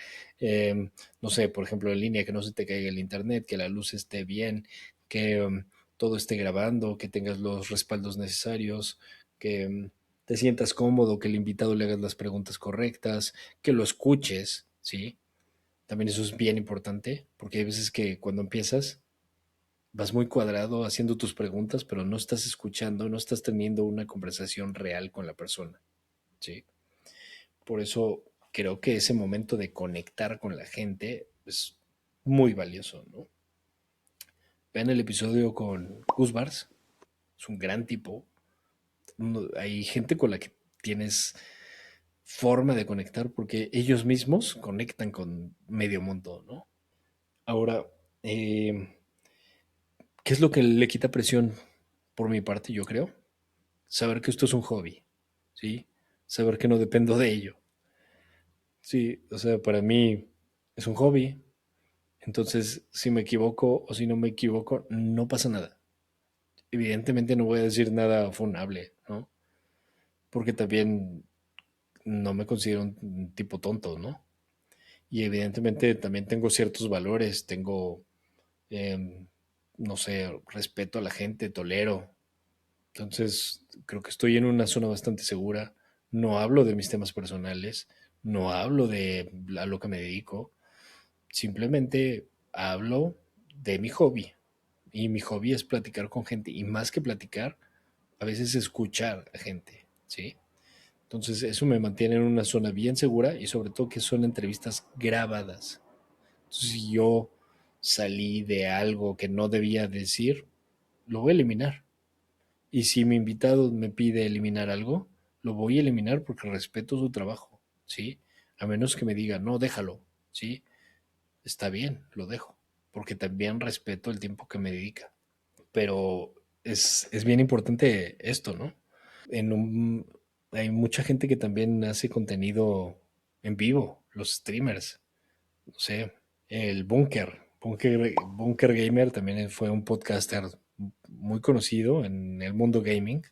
no sé, por ejemplo, en línea, que no se te caiga el internet, que la luz esté bien, que todo esté grabando, que tengas los respaldos necesarios, que te sientas cómodo, que el invitado le hagas las preguntas correctas, que lo escuches, ¿sí? También eso es bien importante, porque hay veces que cuando empiezas vas muy cuadrado haciendo tus preguntas, pero no estás escuchando, no estás teniendo una conversación real con la persona, ¿sí? Por eso creo que ese momento de conectar con la gente es muy valioso, ¿no? Vean el episodio con Gus Bars, es un gran tipo. Hay gente con la que tienes forma de conectar porque ellos mismos conectan con medio mundo, ¿no? Ahora, ¿qué es lo que le quita presión por mi parte, yo creo? Saber que esto es un hobby, ¿sí? Saber que no dependo de ello. Sí, o sea, para mí es un hobby. Entonces, si me equivoco o si no me equivoco, no pasa nada. Evidentemente no voy a decir nada funable, ¿no? Porque también no me considero un tipo tonto, ¿no? Y evidentemente también tengo ciertos valores, tengo, eh, no sé, respeto a la gente, tolero. Entonces, creo que estoy en una zona bastante segura. No hablo de mis temas personales, no hablo de a lo que me dedico, simplemente hablo de mi hobby. Y mi hobby es platicar con gente. Y más que platicar, a veces escuchar a gente, ¿sí? Entonces, eso me mantiene en una zona bien segura y sobre todo que son entrevistas grabadas. Entonces, si yo salí de algo que no debía decir, lo voy a eliminar. Y si mi invitado me pide eliminar algo, lo voy a eliminar porque respeto su trabajo, ¿sí? A menos que me diga, no, déjalo, ¿sí? Está bien, lo dejo, porque también respeto el tiempo que me dedica. Pero es bien importante esto, ¿no? En un, hay mucha gente que también hace contenido en vivo, los streamers, no sé, el Bunker Gamer también fue un podcaster muy conocido en el mundo gaming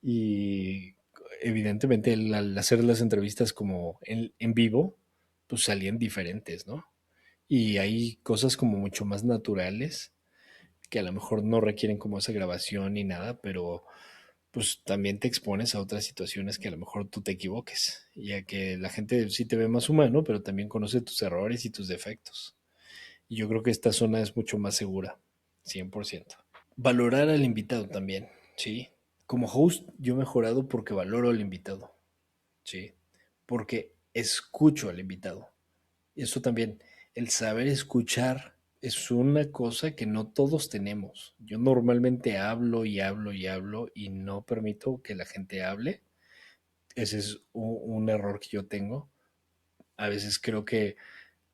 y evidentemente él, al hacer las entrevistas como en vivo, pues salían diferentes, ¿no? Y hay cosas como mucho más naturales que a lo mejor no requieren como esa grabación ni nada, pero pues también te expones a otras situaciones que a lo mejor tú te equivoques, ya que la gente sí te ve más humano, pero también conoce tus errores y tus defectos. Y yo creo que esta zona es mucho más segura, 100%. Valorar al invitado también, ¿sí? Como host yo he mejorado porque valoro al invitado, ¿sí? Porque escucho al invitado. Eso también, el saber escuchar es una cosa que no todos tenemos. Yo normalmente hablo y hablo y hablo y no permito que la gente hable. Ese es un error que yo tengo. A veces creo que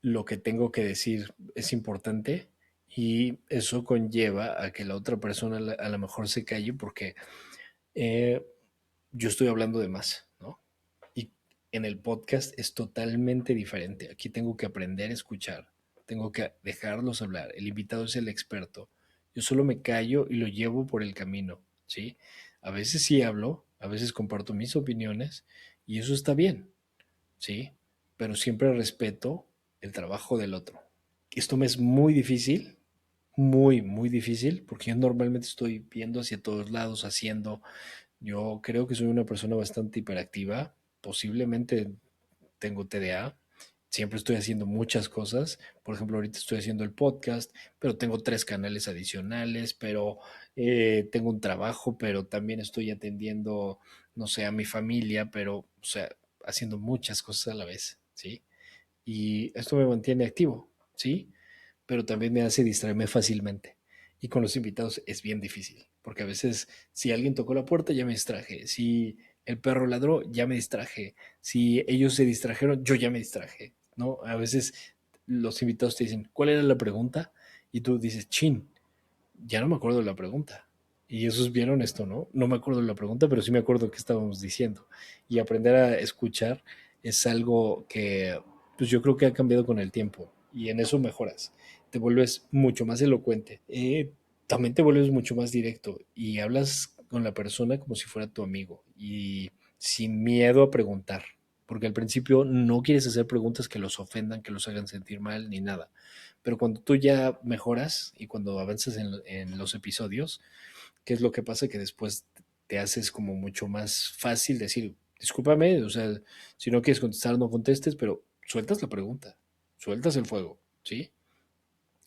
lo que tengo que decir es importante y eso conlleva a que la otra persona a lo mejor se calle porque eh, yo estoy hablando de más, ¿no? Y en el podcast es totalmente diferente. Aquí tengo que aprender a escuchar, tengo que dejarlos hablar. El invitado es el experto. Yo solo me callo y lo llevo por el camino, ¿sí? A veces sí hablo, a veces comparto mis opiniones y eso está bien, ¿sí? Pero siempre respeto el trabajo del otro. Esto me es muy difícil, muy, muy difícil, porque yo normalmente estoy viendo hacia todos lados, haciendo. Yo creo que soy una persona bastante hiperactiva, posiblemente tengo TDA, siempre estoy haciendo muchas cosas, por ejemplo, ahorita estoy haciendo el podcast, pero tengo 3 canales adicionales, pero tengo un trabajo, pero también estoy atendiendo, no sé, a mi familia, pero, o sea, haciendo muchas cosas a la vez, ¿sí? Y esto me mantiene activo, ¿sí? Pero también me hace distraerme fácilmente. Y con los invitados es bien difícil, porque a veces si alguien tocó la puerta ya me distraje, si el perro ladró ya me distraje, si ellos se distrajeron yo ya me distraje, ¿no? A veces los invitados te dicen, ¿cuál era la pregunta? Y tú dices, chin, ya no me acuerdo de la pregunta. Y esos vieron esto, ¿no? No me acuerdo de la pregunta, pero sí me acuerdo qué estábamos diciendo. Y aprender a escuchar es algo que pues yo creo que ha cambiado con el tiempo y en eso mejoras. Te vuelves mucho más elocuente. También te vuelves mucho más directo y hablas con la persona como si fuera tu amigo y sin miedo a preguntar. Porque al principio no quieres hacer preguntas que los ofendan, que los hagan sentir mal, ni nada. Pero cuando tú ya mejoras y cuando avanzas en los episodios, ¿qué es lo que pasa? Que después te haces como mucho más fácil decir, discúlpame, o sea, si no quieres contestar, no contestes, pero sueltas la pregunta, sueltas el fuego, ¿sí?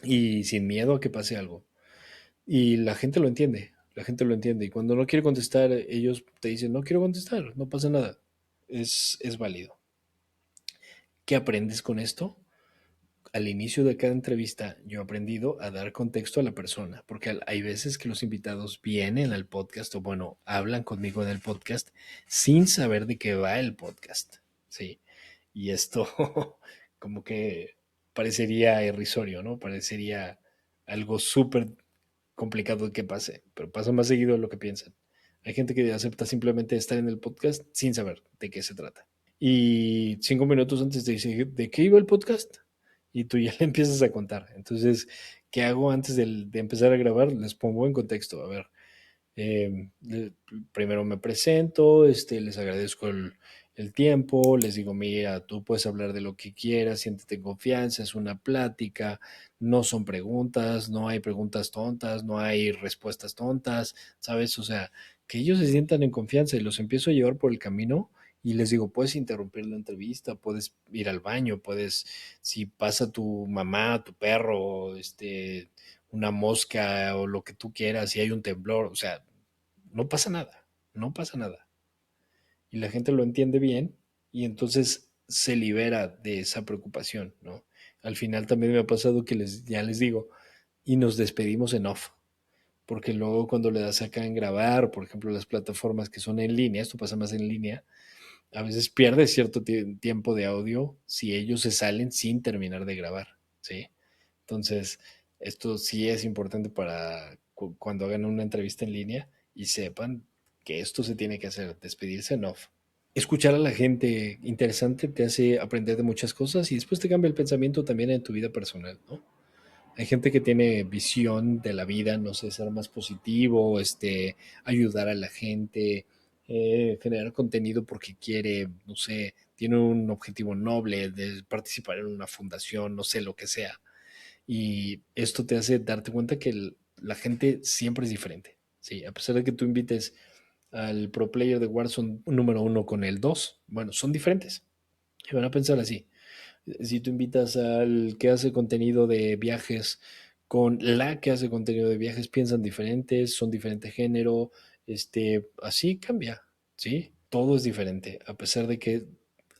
Y sin miedo a que pase algo. Y la gente lo entiende, la gente lo entiende. Y cuando no quiere contestar, ellos te dicen, no quiero contestar, no pasa nada. Es válido. ¿Qué aprendes con esto? Al inicio de cada entrevista yo he aprendido a dar contexto a la persona, porque hay veces que los invitados vienen al podcast o bueno, hablan conmigo en el podcast sin saber de qué va el podcast, ¿sí? Y esto como que parecería irrisorio, ¿no? Parecería algo súper complicado que pase, pero pasa más seguido de lo que piensan. Hay gente que acepta simplemente estar en el podcast sin saber de qué se trata. Y 5 minutos antes te dice, ¿de qué iba el podcast? Y tú ya le empiezas a contar. Entonces, ¿qué hago antes de empezar a grabar? Les pongo en contexto. A ver, eh, primero me presento, les agradezco el tiempo, les digo, mira, tú puedes hablar de lo que quieras, siéntete en confianza, es una plática, no son preguntas, no hay preguntas tontas, no hay respuestas tontas, ¿sabes? O sea, que ellos se sientan en confianza y los empiezo a llevar por el camino y les digo, puedes interrumpir la entrevista, puedes ir al baño, puedes, si pasa tu mamá, tu perro, una mosca o lo que tú quieras, si hay un temblor, o sea, no pasa nada, no pasa nada. Y la gente lo entiende bien y entonces se libera de esa preocupación, ¿no? Al final también me ha pasado que ya les digo, y nos despedimos en off, porque luego cuando le das acá en grabar, por ejemplo, las plataformas que son en línea, esto pasa más en línea, a veces pierdes cierto tiempo de audio si ellos se salen sin terminar de grabar, ¿sí? Entonces, esto sí es importante para cuando hagan una entrevista en línea y sepan que esto se tiene que hacer, despedirse en off. Escuchar a la gente interesante te hace aprender de muchas cosas y después te cambia el pensamiento también en tu vida personal, ¿no? Hay gente que tiene visión de la vida, no sé, ser más positivo, ayudar a la gente, generar contenido porque quiere, no sé, tiene un objetivo noble de participar en una fundación, no sé, lo que sea. Y esto te hace darte cuenta que la gente siempre es diferente. Sí, a pesar de que tú invites al pro player de Warzone número uno con el 2, bueno, son diferentes. Y van a pensar así. Si tú invitas al que hace contenido de viajes con la que hace contenido de viajes, piensan diferentes, son diferente género, así cambia, ¿sí? Todo es diferente, a pesar de que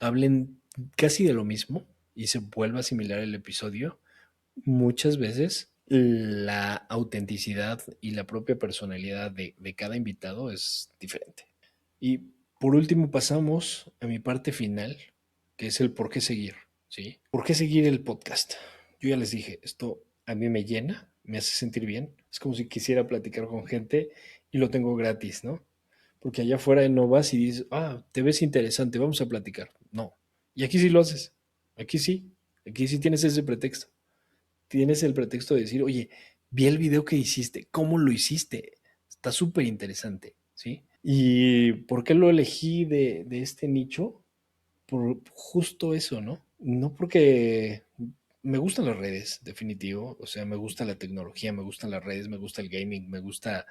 hablen casi de lo mismo y se vuelva similar el episodio, muchas veces la autenticidad y la propia personalidad de cada invitado es diferente. Y por último pasamos a mi parte final, que es el por qué seguir, ¿sí? ¿Por qué seguir el podcast? Yo ya les dije, esto a mí me llena, me hace sentir bien. Es como si quisiera platicar con gente y lo tengo gratis, ¿no? Porque allá afuera no vas y dices, te ves interesante, vamos a platicar. No. Y aquí sí lo haces. Aquí sí. Aquí sí tienes ese pretexto. Tienes el pretexto de decir, oye, vi el video que hiciste, ¿cómo lo hiciste? Está súper interesante, ¿sí? ¿Y por qué lo elegí de este nicho? Por justo eso, ¿no? No porque me gustan las redes, definitivo. O sea, me gusta la tecnología, me gustan las redes, me gusta el gaming, me gusta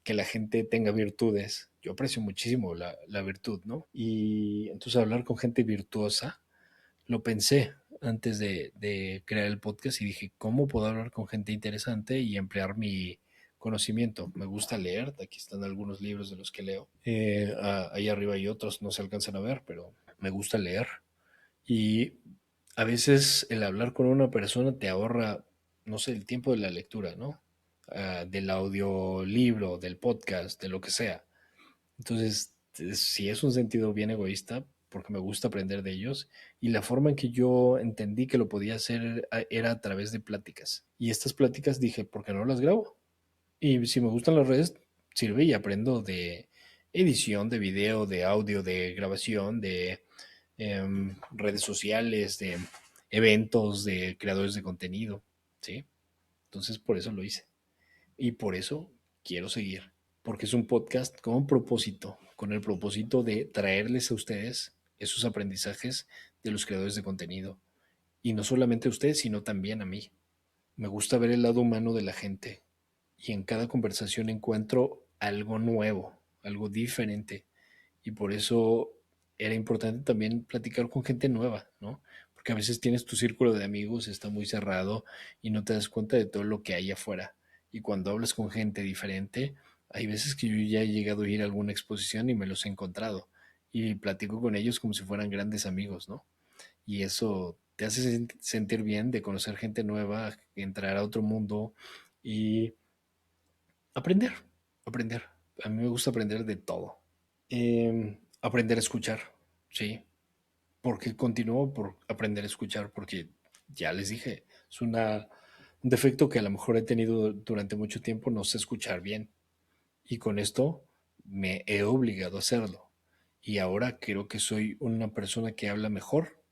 que la gente tenga virtudes. Yo aprecio muchísimo la virtud, ¿no? Y entonces hablar con gente virtuosa lo pensé antes de crear el podcast y dije, ¿cómo puedo hablar con gente interesante y emplear mi conocimiento? Me gusta leer, aquí están algunos libros de los que leo. Ahí arriba hay otros, no se alcanzan a ver, pero me gusta leer. Y a veces el hablar con una persona te ahorra, no sé, el tiempo de la lectura, ¿no? Del audiolibro, del podcast, de lo que sea. Entonces, si es un sentido bien egoísta, porque me gusta aprender de ellos, y la forma en que yo entendí que lo podía hacer era a través de pláticas. Y estas pláticas dije, ¿por qué no las grabo? Y si me gustan las redes, sirve y aprendo de edición, de video, de audio, de grabación, de redes sociales, de eventos, de creadores de contenido, ¿sí? Entonces, por eso lo hice. Y por eso quiero seguir, porque es un podcast con un propósito, con el propósito de traerles a ustedes esos aprendizajes de los creadores de contenido. Y no solamente a ustedes, sino también a mí. Me gusta ver el lado humano de la gente y en cada conversación encuentro algo nuevo, algo diferente. Y por eso era importante también platicar con gente nueva, ¿no? Porque a veces tienes tu círculo de amigos, está muy cerrado y no te das cuenta de todo lo que hay afuera. Y cuando hablas con gente diferente, hay veces que yo ya he llegado a ir a alguna exposición y me los he encontrado y platico con ellos como si fueran grandes amigos, ¿no? Y eso te hace sentir bien de conocer gente nueva, entrar a otro mundo y aprender, aprender. A mí me gusta aprender de todo. Aprender a escuchar, sí. Porque continúo por aprender a escuchar, porque ya les dije, es un defecto que a lo mejor he tenido durante mucho tiempo, no sé escuchar bien. Y con esto me he obligado a hacerlo. Y ahora creo que soy una persona que habla mejor,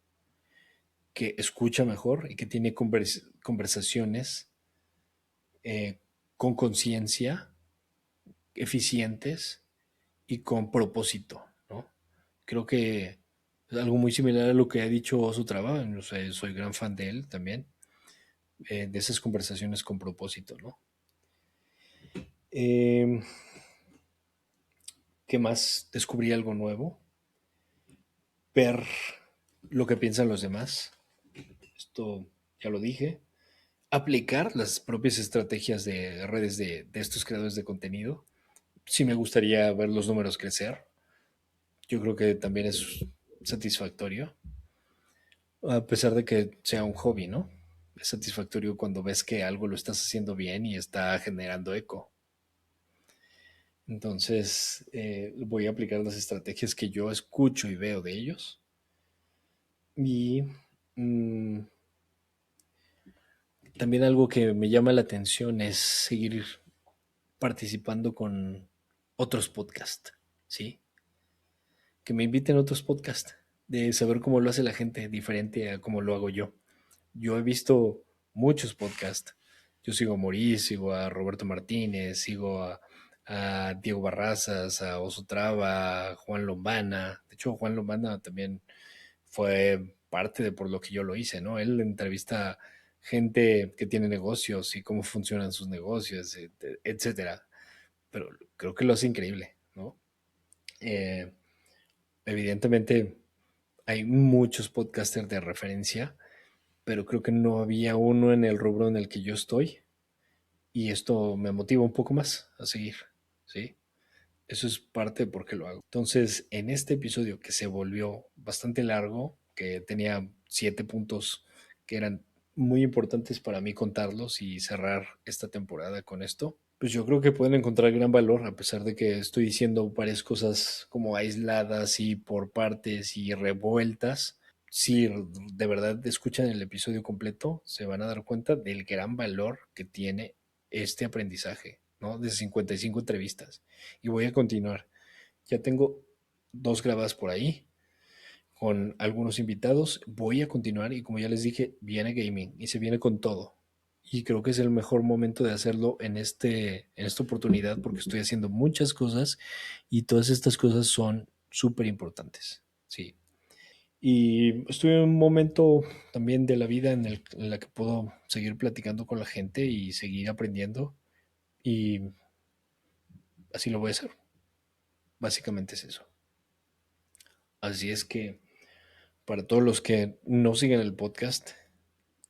que escucha mejor y que tiene conversaciones eh, con conciencia, eficientes y con propósito, ¿no? Creo que es algo muy similar a lo que ha dicho Oso Traba, o sea, soy gran fan de él también, de esas conversaciones con propósito, ¿no? Eh, ¿Qué más? Descubrí algo nuevo, ver lo que piensan los demás, esto ya lo dije, aplicar las propias estrategias de redes de estos creadores de contenido. Sí me gustaría ver los números crecer, yo creo que también es satisfactorio, a pesar de que sea un hobby, ¿no? Es satisfactorio cuando ves que algo lo estás haciendo bien y está generando eco. Entonces, voy a aplicar las estrategias que yo escucho y veo de ellos. Y mm, también algo que me llama la atención es seguir participando con otros podcasts, ¿sí? Que me inviten a otros podcasts, de saber cómo lo hace la gente diferente a cómo lo hago yo. Yo he visto muchos podcasts, Yo sigo a Maurice, sigo a Roberto Martínez, a Diego Barrazas, a Oso Traba, a Juan Lombana. De hecho, Juan Lombana también fue parte de por lo que yo lo hice, ¿no? Él entrevista gente que tiene negocios y cómo funcionan sus negocios, etcétera. Pero creo que lo hace increíble, ¿no? Eh, Evidentemente hay muchos podcasters de referencia, pero creo que no había uno en el rubro en el que yo estoy y esto me motiva un poco más a seguir, ¿sí? Eso es parte de por qué lo hago. Entonces, en este episodio que se volvió bastante largo, que tenía 7 puntos que eran muy importantes para mí contarlos y cerrar esta temporada con esto, pues yo creo que pueden encontrar gran valor a pesar de que estoy diciendo varias cosas como aisladas y por partes y revueltas. Si de verdad escuchan el episodio completo, se van a dar cuenta del gran valor que tiene este aprendizaje, ¿no? De 55 entrevistas. Y voy a continuar. Ya tengo dos grabadas por ahí con algunos invitados. Voy a continuar y como ya les dije, viene gaming y se viene con todo. Y creo que es el mejor momento de hacerlo en esta oportunidad porque estoy haciendo muchas cosas y todas estas cosas son súper importantes. Sí. Y estoy en un momento también de la vida en la que puedo seguir platicando con la gente y seguir aprendiendo. Y así lo voy a hacer. Básicamente es eso. Así es que para todos los que no siguen el podcast,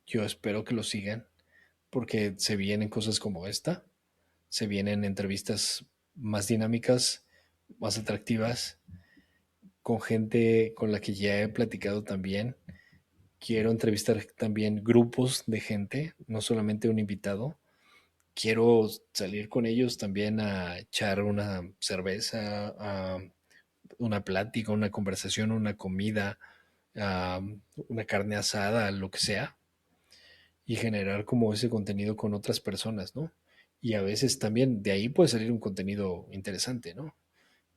yo espero que lo sigan porque se vienen cosas como esta, se vienen entrevistas más dinámicas, más atractivas, con gente con la que ya he platicado también. Quiero entrevistar también grupos de gente, no solamente un invitado. Quiero salir con ellos también a echar una cerveza, a una plática, una conversación, una comida, a una carne asada, lo que sea, y generar como ese contenido con otras personas, ¿no? Y a veces también de ahí puede salir un contenido interesante, ¿no?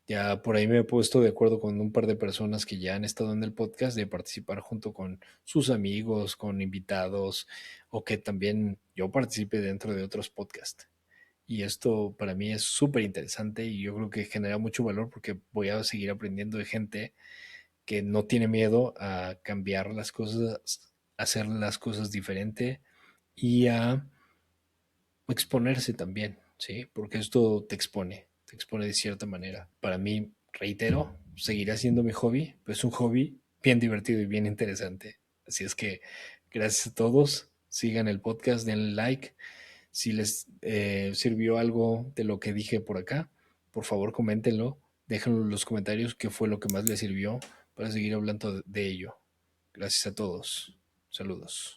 Ya por ahí me he puesto de acuerdo con un par de personas que ya han estado en el podcast de participar junto con sus amigos, con invitados, o que también yo participe dentro de otros podcasts. Y esto para mí es súper interesante y yo creo que genera mucho valor porque voy a seguir aprendiendo de gente que no tiene miedo a cambiar las cosas, a hacer las cosas diferente y a exponerse también, ¿sí? Porque esto te expone de cierta manera. Para mí, reitero, seguirá siendo mi hobby, pero es un hobby bien divertido y bien interesante. Así es que gracias a todos, sigan el podcast, denle like. Si les sirvió algo de lo que dije por acá, por favor coméntenlo, déjenlo en los comentarios qué fue lo que más les sirvió para seguir hablando de ello. Gracias a todos. Saludos.